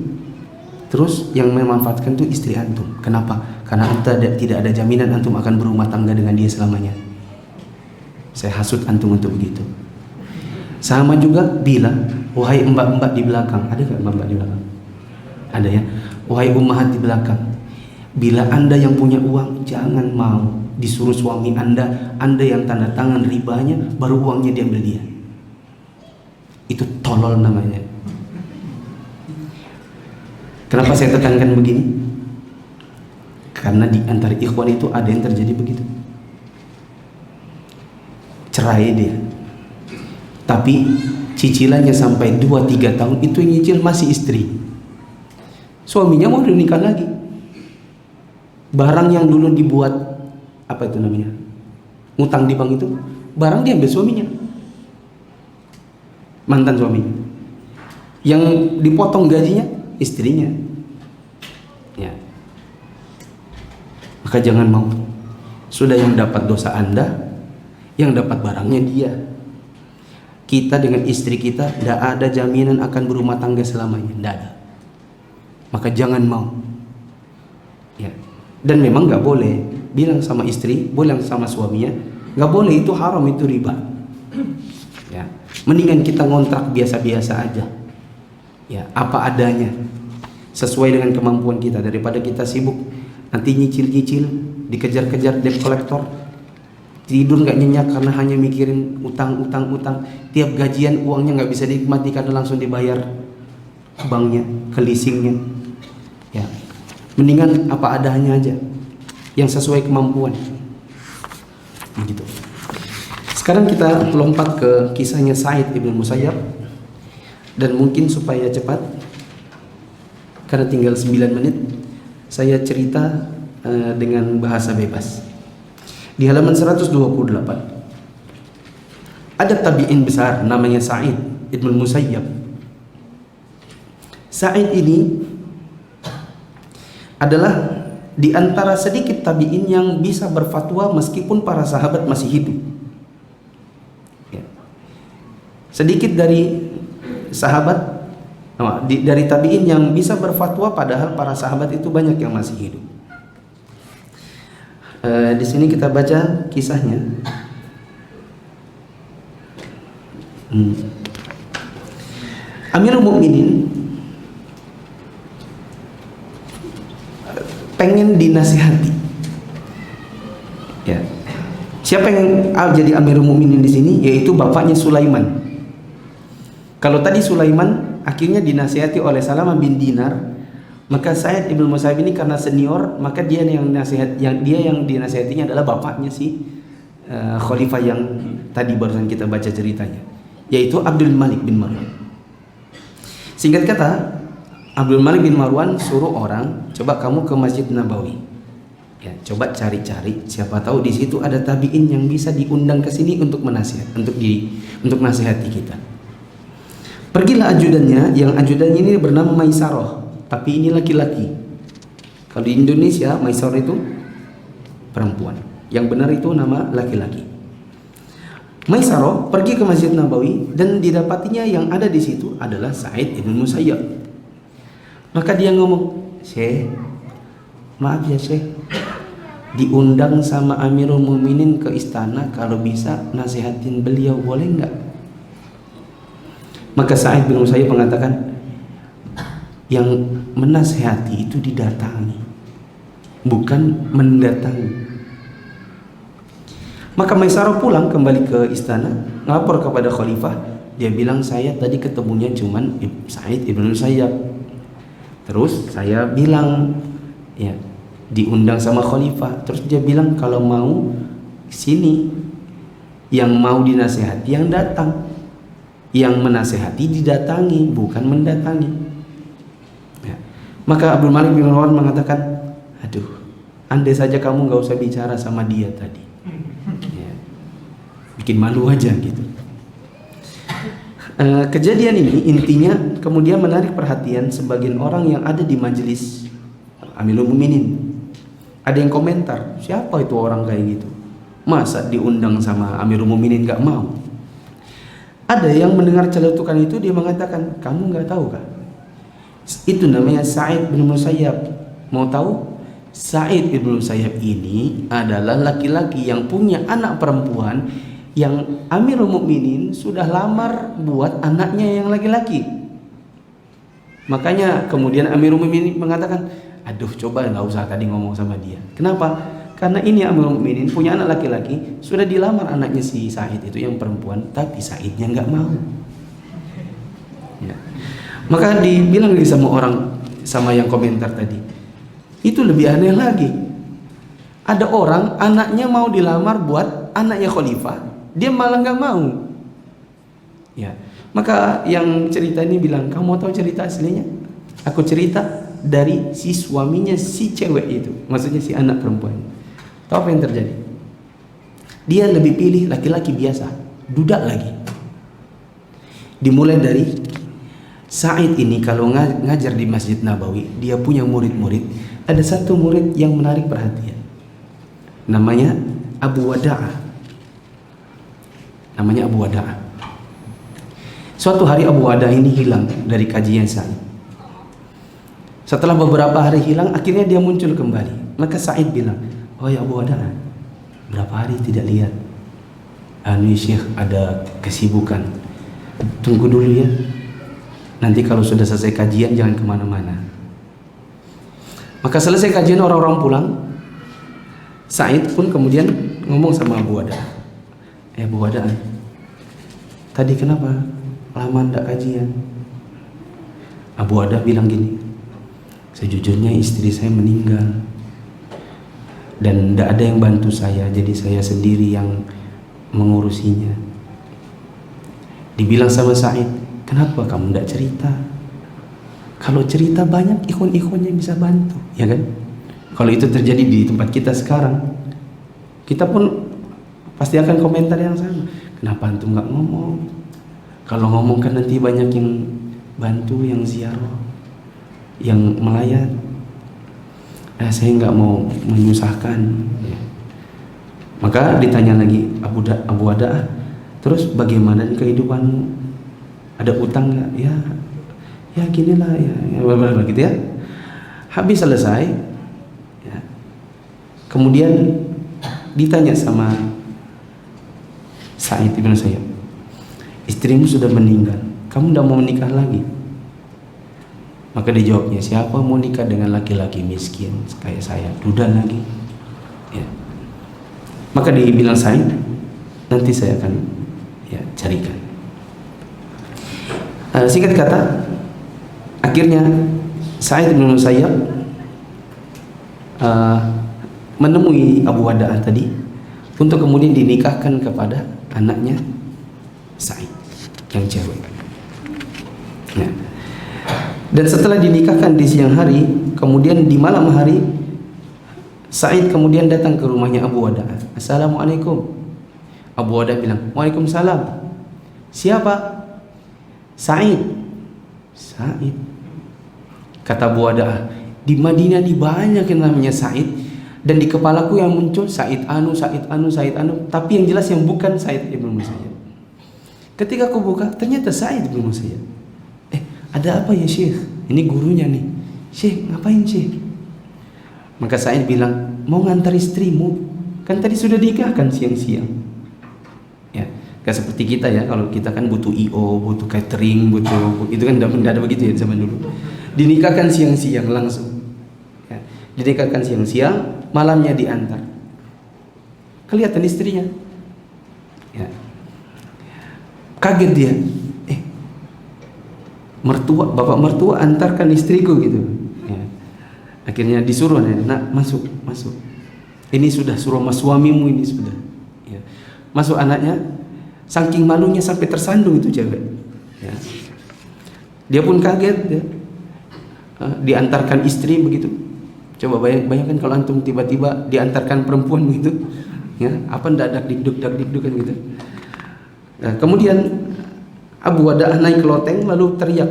terus yang memanfaatkan itu istri antum. Kenapa? Karena tidak ada jaminan antum akan berumah tangga dengan dia selamanya. Saya hasut antum untuk begitu. Sama juga bila, wahai mbak-mbak di belakang, ada gak mbak-mbak di belakang? Ada ya. Wahai ummahat di belakang, bila anda yang punya uang, jangan mau disuruh suami anda yang tanda tangan ribanya, baru uangnya diambil dia. Itu tolol namanya. Kenapa saya tekankan begini? Karena di antara ikhwan itu ada yang terjadi begitu. Cerai dia, tapi cicilannya sampai 2-3 tahun itu yang nyicil masih istri. Suaminya mau nikah lagi. Barang yang dulu dibuat, apa itu namanya, ngutang di bank itu, barang diambil suaminya, mantan suaminya. Yang dipotong gajinya istrinya. Ya. Maka jangan mau. Sudah yang dapat dosa Anda, yang dapat barangnya dia. Kita dengan istri kita tidak ada jaminan akan berumah tangga selamanya, tidak ada. Maka jangan mau. Ya. Dan memang nggak boleh bilang sama istri, bilang sama suaminya, nggak boleh, itu haram, itu riba. Ya. Mendingan kita ngontrak biasa-biasa aja. Ya, apa adanya, sesuai dengan kemampuan kita, daripada kita sibuk nanti nyicil-nyicil, dikejar-kejar debt collector, tidur nggak nyenyak karena hanya mikirin utang. Tiap gajian uangnya nggak bisa dinikmati karena langsung dibayar banknya, ke leasingnya. Ya, mendingan apa adanya aja, yang sesuai kemampuan. Begitu. Sekarang kita lompat ke kisahnya Sa'id ibn Musayyab, dan mungkin supaya cepat, karena tinggal 9 menit, saya cerita dengan bahasa bebas. Di halaman 128 ada tabi'in besar namanya Sa'id ibn Musayyab. Sa'id ini adalah di antara sedikit tabi'in yang bisa berfatwa meskipun para sahabat masih hidup. Ya. Sedikit dari sahabat Dari tabi'in yang bisa berfatwa padahal para sahabat itu banyak yang masih hidup. Di sini kita baca kisahnya. Amirul Mukminin pengen dinasihati. Ya. Siapa yang jadi Amirul Mukminin di sini? Yaitu bapaknya Sulaiman. Kalau tadi Sulaiman akhirnya dinasihati oleh Salamah bin Dinar, maka Sa'id ibn Musayyib ini karena senior, maka dia yang dinasihatinya adalah bapaknya si khalifah yang tadi barusan kita baca ceritanya, yaitu Abdul Malik bin Marwan. Singkat kata, Abdul Malik bin Marwan suruh orang, coba kamu ke Masjid Nabawi, ya, coba cari-cari, siapa tahu di situ ada tabiin yang bisa diundang ke sini untuk untuk nasihati kita. Pergilah ajudannya, yang ajudannya ini bernama Maisaroh, tapi ini laki-laki. Kalau di Indonesia Maisaroh itu perempuan, yang benar itu nama laki-laki. Maisaroh pergi ke Masjid Nabawi dan didapatinya yang ada di situ adalah Sa'id ibn Musayyab. Maka dia ngomong, "Syekh, maaf ya Syekh, diundang sama Amirul Mukminin ke istana, kalau bisa nasihatin beliau boleh nggak?" Maka Sa'id bin Musayyib mengatakan, yang menasihati itu didatangi, bukan mendatangi. Maka Maisarah pulang kembali ke istana, ngelapor kepada khalifah. Dia bilang, saya tadi ketemunya cuman Sa'id ibn Musayyab. Terus saya bilang, ya, diundang sama khalifah. Terus dia bilang kalau mau sini, yang mau dinasihati yang datang. Yang menasehati didatangi, bukan mendatangi. Ya. Maka Abdul Malik bin Marwan mengatakan, aduh, andai saja kamu gak usah bicara sama dia tadi, ya, bikin malu aja gitu. Kejadian ini intinya kemudian menarik perhatian sebagian orang yang ada di majelis Amirul Mukminin. Ada yang komentar, siapa itu orang kayak gitu? Masa diundang sama Amirul Mukminin gak mau? Ada yang mendengar celetukan itu, dia mengatakan, kamu nggak tahu kah? Itu namanya Sa'id bin Musayyab. Mau tahu? Sa'id bin Musayyab ini adalah laki-laki yang punya anak perempuan yang Amirul Mukminin sudah lamar buat anaknya yang laki-laki. Makanya kemudian Amirul Mukminin mengatakan, aduh, coba nggak usah tadi ngomong sama dia. Kenapa? Karena ini Amirul Mukminin punya anak laki-laki, sudah dilamar anaknya si Sa'id itu yang perempuan, tapi Sa'idnya nggak mau. Ya. Maka dibilang lagi sama yang komentar tadi, itu lebih aneh lagi. Ada orang anaknya mau dilamar buat anaknya khalifah, dia malah nggak mau. Ya. Maka yang cerita ini bilang, kamu mau tahu cerita aslinya? Aku cerita dari si suaminya si cewek itu, maksudnya si anak perempuan. Tahu apa yang terjadi? Dia lebih pilih laki-laki biasa, duda lagi. Dimulai dari Sa'id ini kalau ngajar di Masjid Nabawi, dia punya murid-murid. Ada satu murid yang menarik perhatian. Namanya Abu Wada'ah. Suatu hari Abu Wada'ah ini hilang dari kajian Sa'id. Setelah beberapa hari hilang, akhirnya dia muncul kembali. Maka Sa'id bilang, oh ya Abu Wada'ah, berapa hari tidak lihat? Syekh ada kesibukan. Tunggu dulu ya. Nanti kalau sudah selesai kajian jangan kemana-mana. Maka selesai kajian orang-orang pulang. Sa'id pun kemudian ngomong sama Abu Wada'ah, Abu Wada'ah, tadi kenapa lama ndak kajian? Abu Wada'ah bilang gini, sejujurnya istri saya meninggal dan tidak ada yang bantu saya, jadi saya sendiri yang mengurusinya. Dibilang sama Sa'id, kenapa kamu tidak cerita? Kalau cerita banyak ikhwan-ikhwan yang bisa bantu, ya kan? Kalau itu terjadi di tempat kita sekarang, kita pun pasti akan komentar yang sama. Kenapa antum nggak ngomong? Kalau ngomong kan nanti banyak yang bantu, yang ziarah, yang melayat. Saya nggak mau menyusahkan. Maka ditanya lagi Abu Wada'ah, terus bagaimana kehidupanmu? Ada utang nggak? Ya ginilah ya begitu ya. Habis selesai ya. Kemudian ditanya sama Sa'id bin Musayyab, istrimu sudah meninggal, kamu tidak mau menikah lagi? Maka dia jawabnya, siapa mau nikah dengan laki-laki miskin kayak saya, duda lagi ya. Maka dia bilang, Sa'id, nanti saya akan ya carikan. Singkat kata, akhirnya Sa'id bin Musayyab menemui Abu Wada'ah tadi untuk kemudian dinikahkan kepada anaknya Sa'id yang cewek. Nah, dan setelah dinikahkan di siang hari, kemudian di malam hari Sa'id kemudian datang ke rumahnya Abu Wada'ah. Assalamualaikum. Abu Wada'ah bilang, Waalaikumsalam. Siapa? Sa'id. Sa'id. Kata Abu Wada'ah, di Madinah ini banyak yang namanya Sa'id, dan di kepalaku yang muncul Sa'id anu, tapi yang jelas yang bukan Sa'id ibn Musayyab. Ketika aku buka, ternyata Sa'id ibn Musayyab. Ada apa ya Syekh? Ini gurunya nih. Syekh, ngapain Syekh? Maka Sa'id bilang, mau ngantar istrimu, kan tadi sudah nikahkan siang-siang. Ya, gak seperti kita ya, kalau kita kan butuh IO, butuh catering, butuh itu kan tidak ada begitu ya zaman dulu. Dinikahkan siang-siang langsung. Ya, dinikahkan siang-siang, malamnya diantar. Kelihatan istrinya. Ya. Kaget dia. Bapak mertua antarkan istriku gitu. Ya. Akhirnya disuruh, nak masuk. Ini sudah suruh mas suamimu ini sudah. Ya. Masuk anaknya, saking malunya sampai tersandung itu cewek. Ya. Dia pun kaget ya. Diantarkan istri begitu. Coba bayangkan kalau antum tiba-tiba diantarkan perempuan begitu. Ya, apa dadak dikduk kan gitu. Nah, kemudian Abu Wada'ah naik ke loteng lalu teriak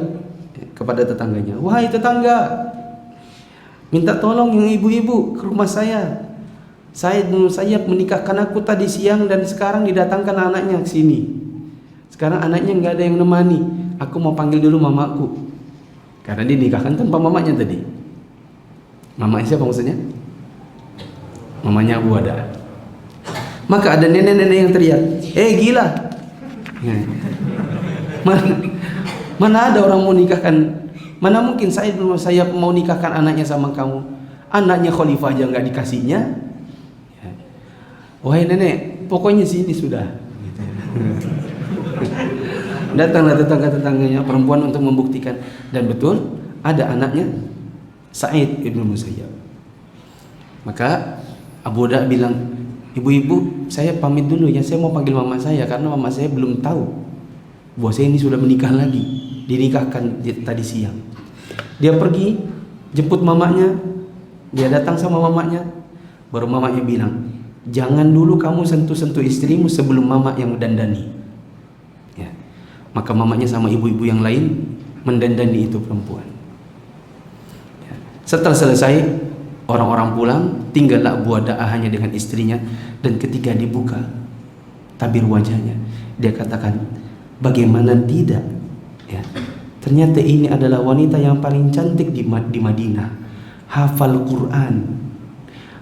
kepada tetangganya, wahai tetangga, minta tolong yang ibu-ibu ke rumah saya. Sa'id bin Musayyab menikahkan aku tadi siang dan sekarang didatangkan anaknya ke sini. Sekarang anaknya nggak ada yang nemani. Aku mau panggil dulu mamaku. Karena dinikahkan tanpa mamanya tadi. Mamanya siapa maksudnya? Mamanya Abu Wada'ah. Maka ada nenek-nenek yang teriak, gila. Mana ada orang mau nikahkan? Mana mungkin Sa'id bin Musayyab mau nikahkan anaknya sama kamu? Anaknya khalifah aja nggak dikasihnya. Ya. Wahai nenek, pokoknya sini sudah. Datanglah tetangga-tetangganya perempuan untuk membuktikan, dan betul ada anaknya Sa'id bin Musayyab. Maka Abu Wada'ah bilang, ibu-ibu, saya pamit dulu ya, saya mau panggil mama saya karena mama saya belum tahu bahwa saya ini sudah menikah lagi, dinikahkan tadi siang. Dia pergi jemput mamanya, dia datang sama mamanya, baru mamanya bilang, jangan dulu kamu sentuh-sentuh istrimu sebelum mama yang mendandani. Ya. Maka mamanya sama ibu-ibu yang lain mendandani itu perempuan. Ya. Setelah selesai, orang-orang pulang, tinggallah Abu Wada'ah hanya dengan istrinya, dan ketika dibuka tabir wajahnya, dia katakan, bagaimana tidak ya, ternyata ini adalah wanita yang paling cantik di Madinah, hafal Quran,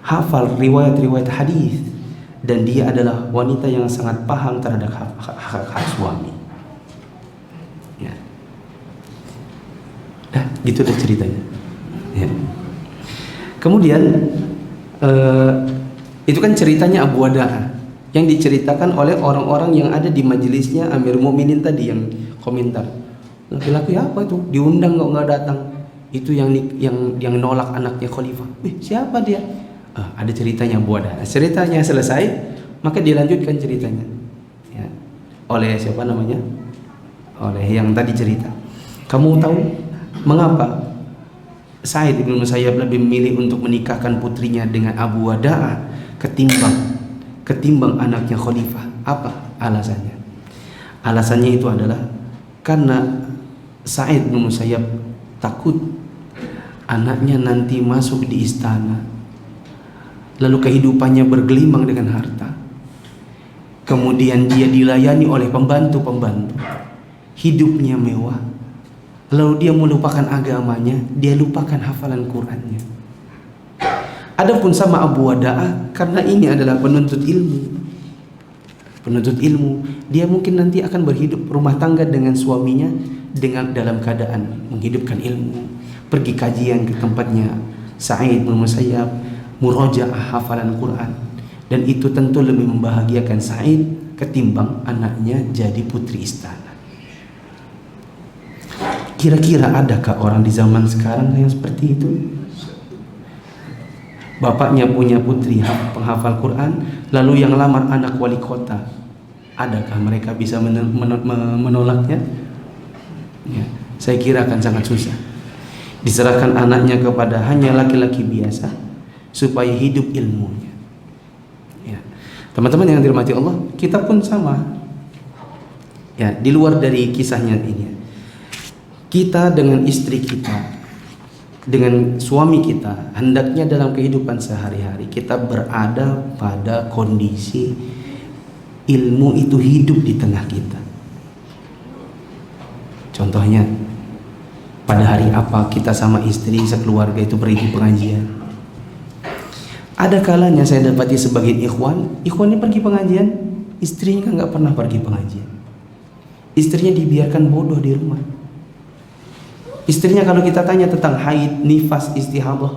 hafal riwayat-riwayat hadis, dan dia adalah wanita yang sangat paham terhadap hak suami ya. Gitu deh ceritanya ya. Kemudian itu kan ceritanya Abu Wada'ah yang diceritakan oleh orang-orang yang ada di majelisnya Amirul Mukminin tadi yang komentar. Laki-laki apa itu? Diundang kok nggak datang? Itu yang nolak anaknya khalifah. Siapa dia? Ada ceritanya Abu Wada'ah. Ceritanya selesai, maka dilanjutkan ceritanya. Ya. Oleh siapa namanya? Oleh yang tadi cerita. Kamu tahu mengapa Sa'id bin Musayyab lebih memilih untuk menikahkan putrinya dengan Abu Wada'ah ketimbang anaknya khalifah? Apa alasannya? Alasannya itu adalah karena Sa'id bin Musayyab takut anaknya nanti masuk di istana, lalu kehidupannya bergelimang dengan harta, kemudian dia dilayani oleh pembantu-pembantu, hidupnya mewah, Lalu dia melupakan agamanya, dia lupakan hafalan Qur'annya. Adapun sama Abu Wada'ah, karena ini adalah penuntut ilmu. Penuntut ilmu, dia mungkin nanti akan berhidup rumah tangga dengan suaminya dengan dalam keadaan menghidupkan ilmu, pergi kajian ke tempatnya Sa'id bin Musayyab, murajaah hafalan Quran, dan itu tentu lebih membahagiakan Sa'id ketimbang anaknya jadi putri istana. Kira-kira adakah orang di zaman sekarang yang seperti itu? Bapaknya punya putri penghafal Quran, lalu yang lamar anak wali kota. Adakah mereka bisa menolaknya? Ya, saya kira akan sangat susah. Diserahkan anaknya kepada hanya laki-laki biasa supaya hidup ilmunya. Ya. Teman-teman yang dirahmati Allah, kita pun sama. Ya, di luar dari kisahnya ini. Kita dengan istri kita, dengan suami kita, hendaknya dalam kehidupan sehari-hari kita berada pada kondisi ilmu itu hidup di tengah kita. Contohnya, pada hari apa kita sama istri sekeluarga itu pergi pengajian. Ada kalanya saya dapati sebagian ikhwannya pergi pengajian, istrinya nggak pernah pergi pengajian. Istrinya dibiarkan bodoh di rumah. Istrinya kalau kita tanya tentang haid, nifas, istihadah,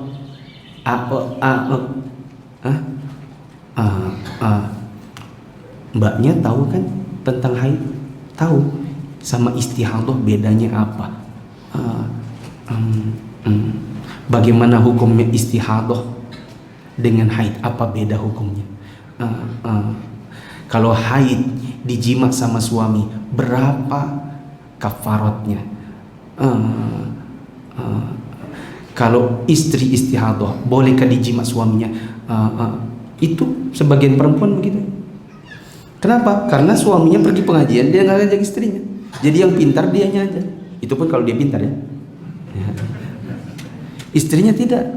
mbaknya tahu kan tentang haid? Tahu. Sama istihadah bedanya apa? Bagaimana hukumnya istihadah dengan haid? Apa beda hukumnya? Kalau haid dijima sama suami, berapa kafaratnya? Kalau istri istihadah, bolehkah dijima suaminya? Itu sebagian perempuan begitu. Kenapa? Karena suaminya pergi pengajian, dia nggak ngajak istrinya. Jadi yang pintar dianya aja. Itu pun kalau dia pintar ya. Istrinya tidak.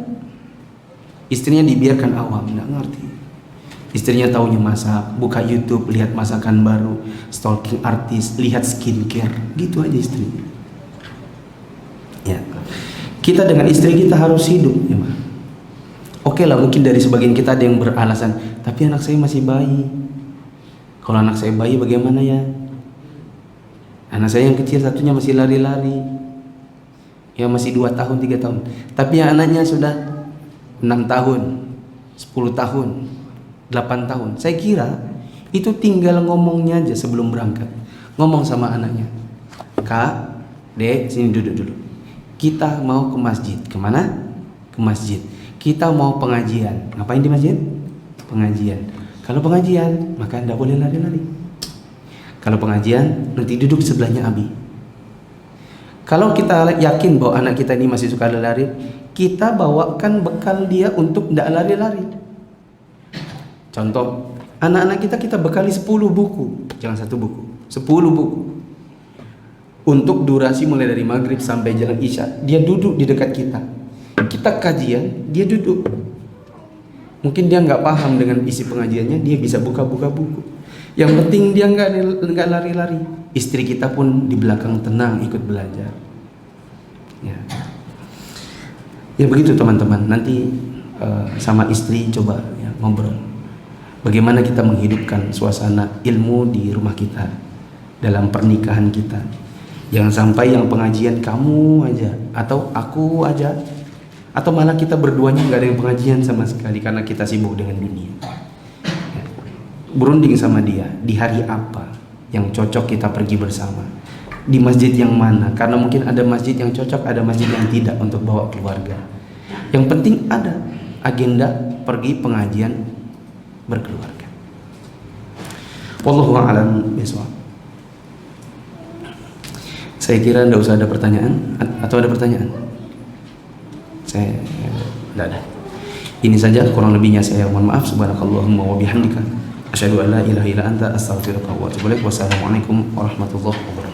Istrinya dibiarkan awam, nggak ngerti. Istrinya taunya masak, buka YouTube, lihat masakan baru, stalking artis, lihat skincare, gitu aja istrinya. Ya. Kita dengan istri kita harus hidup, ya, Oke lah, mungkin dari sebagian kita ada yang beralasan, tapi anak saya masih bayi. Kalau anak saya bayi bagaimana ya? Anak saya yang kecil satunya masih lari-lari. Ya masih 2 tahun, 3 tahun. Tapi yang anaknya sudah 6 tahun, 10 tahun, 8 tahun. Saya kira itu tinggal ngomongnya aja sebelum berangkat. Ngomong sama anaknya. Kak, Dek, sini duduk dulu. Kita mau ke masjid. Kemana? Ke masjid. Kita mau pengajian. Ngapain di masjid? Pengajian. Kalau pengajian, maka Anda boleh lari-lari. Kalau pengajian, nanti duduk sebelahnya Abi. Kalau kita yakin bahwa anak kita ini masih suka lari, kita bawakan bekal dia untuk tidak lari-lari. Contoh, anak-anak kita bekali 10 buku. Jangan 1 buku, 10 buku. Untuk durasi mulai dari maghrib sampai jalan isya, dia duduk di dekat kita. Kita kajian, dia duduk. Mungkin dia nggak paham dengan isi pengajiannya, dia bisa buka-buka buku. Yang penting dia nggak lari-lari. Istri kita pun di belakang tenang ikut belajar. Ya begitu teman-teman. Nanti sama istri coba ya, ngobrol. Bagaimana kita menghidupkan suasana ilmu di rumah kita, dalam pernikahan kita. Jangan sampai yang pengajian kamu aja atau aku aja, atau malah kita berduanya nggak ada yang pengajian sama sekali karena kita sibuk dengan dunia. Berunding sama dia, di hari apa yang cocok kita pergi bersama, di masjid yang mana, karena mungkin ada masjid yang cocok, ada masjid yang tidak untuk bawa keluarga. Yang penting ada agenda pergi pengajian berkeluarga. Wallahu a'lam bishawab. Saya kira tidak usah ada pertanyaan. Atau ada pertanyaan? Saya tidak ada. Ini saja, kurang lebihnya saya mohon maaf. Subhanakallahumma wa bihamdika asyhadu an la ilaha illa anta astaghfiruka wa atubu ilaik. Wassalamualaikum warahmatullahi wabarakatuh.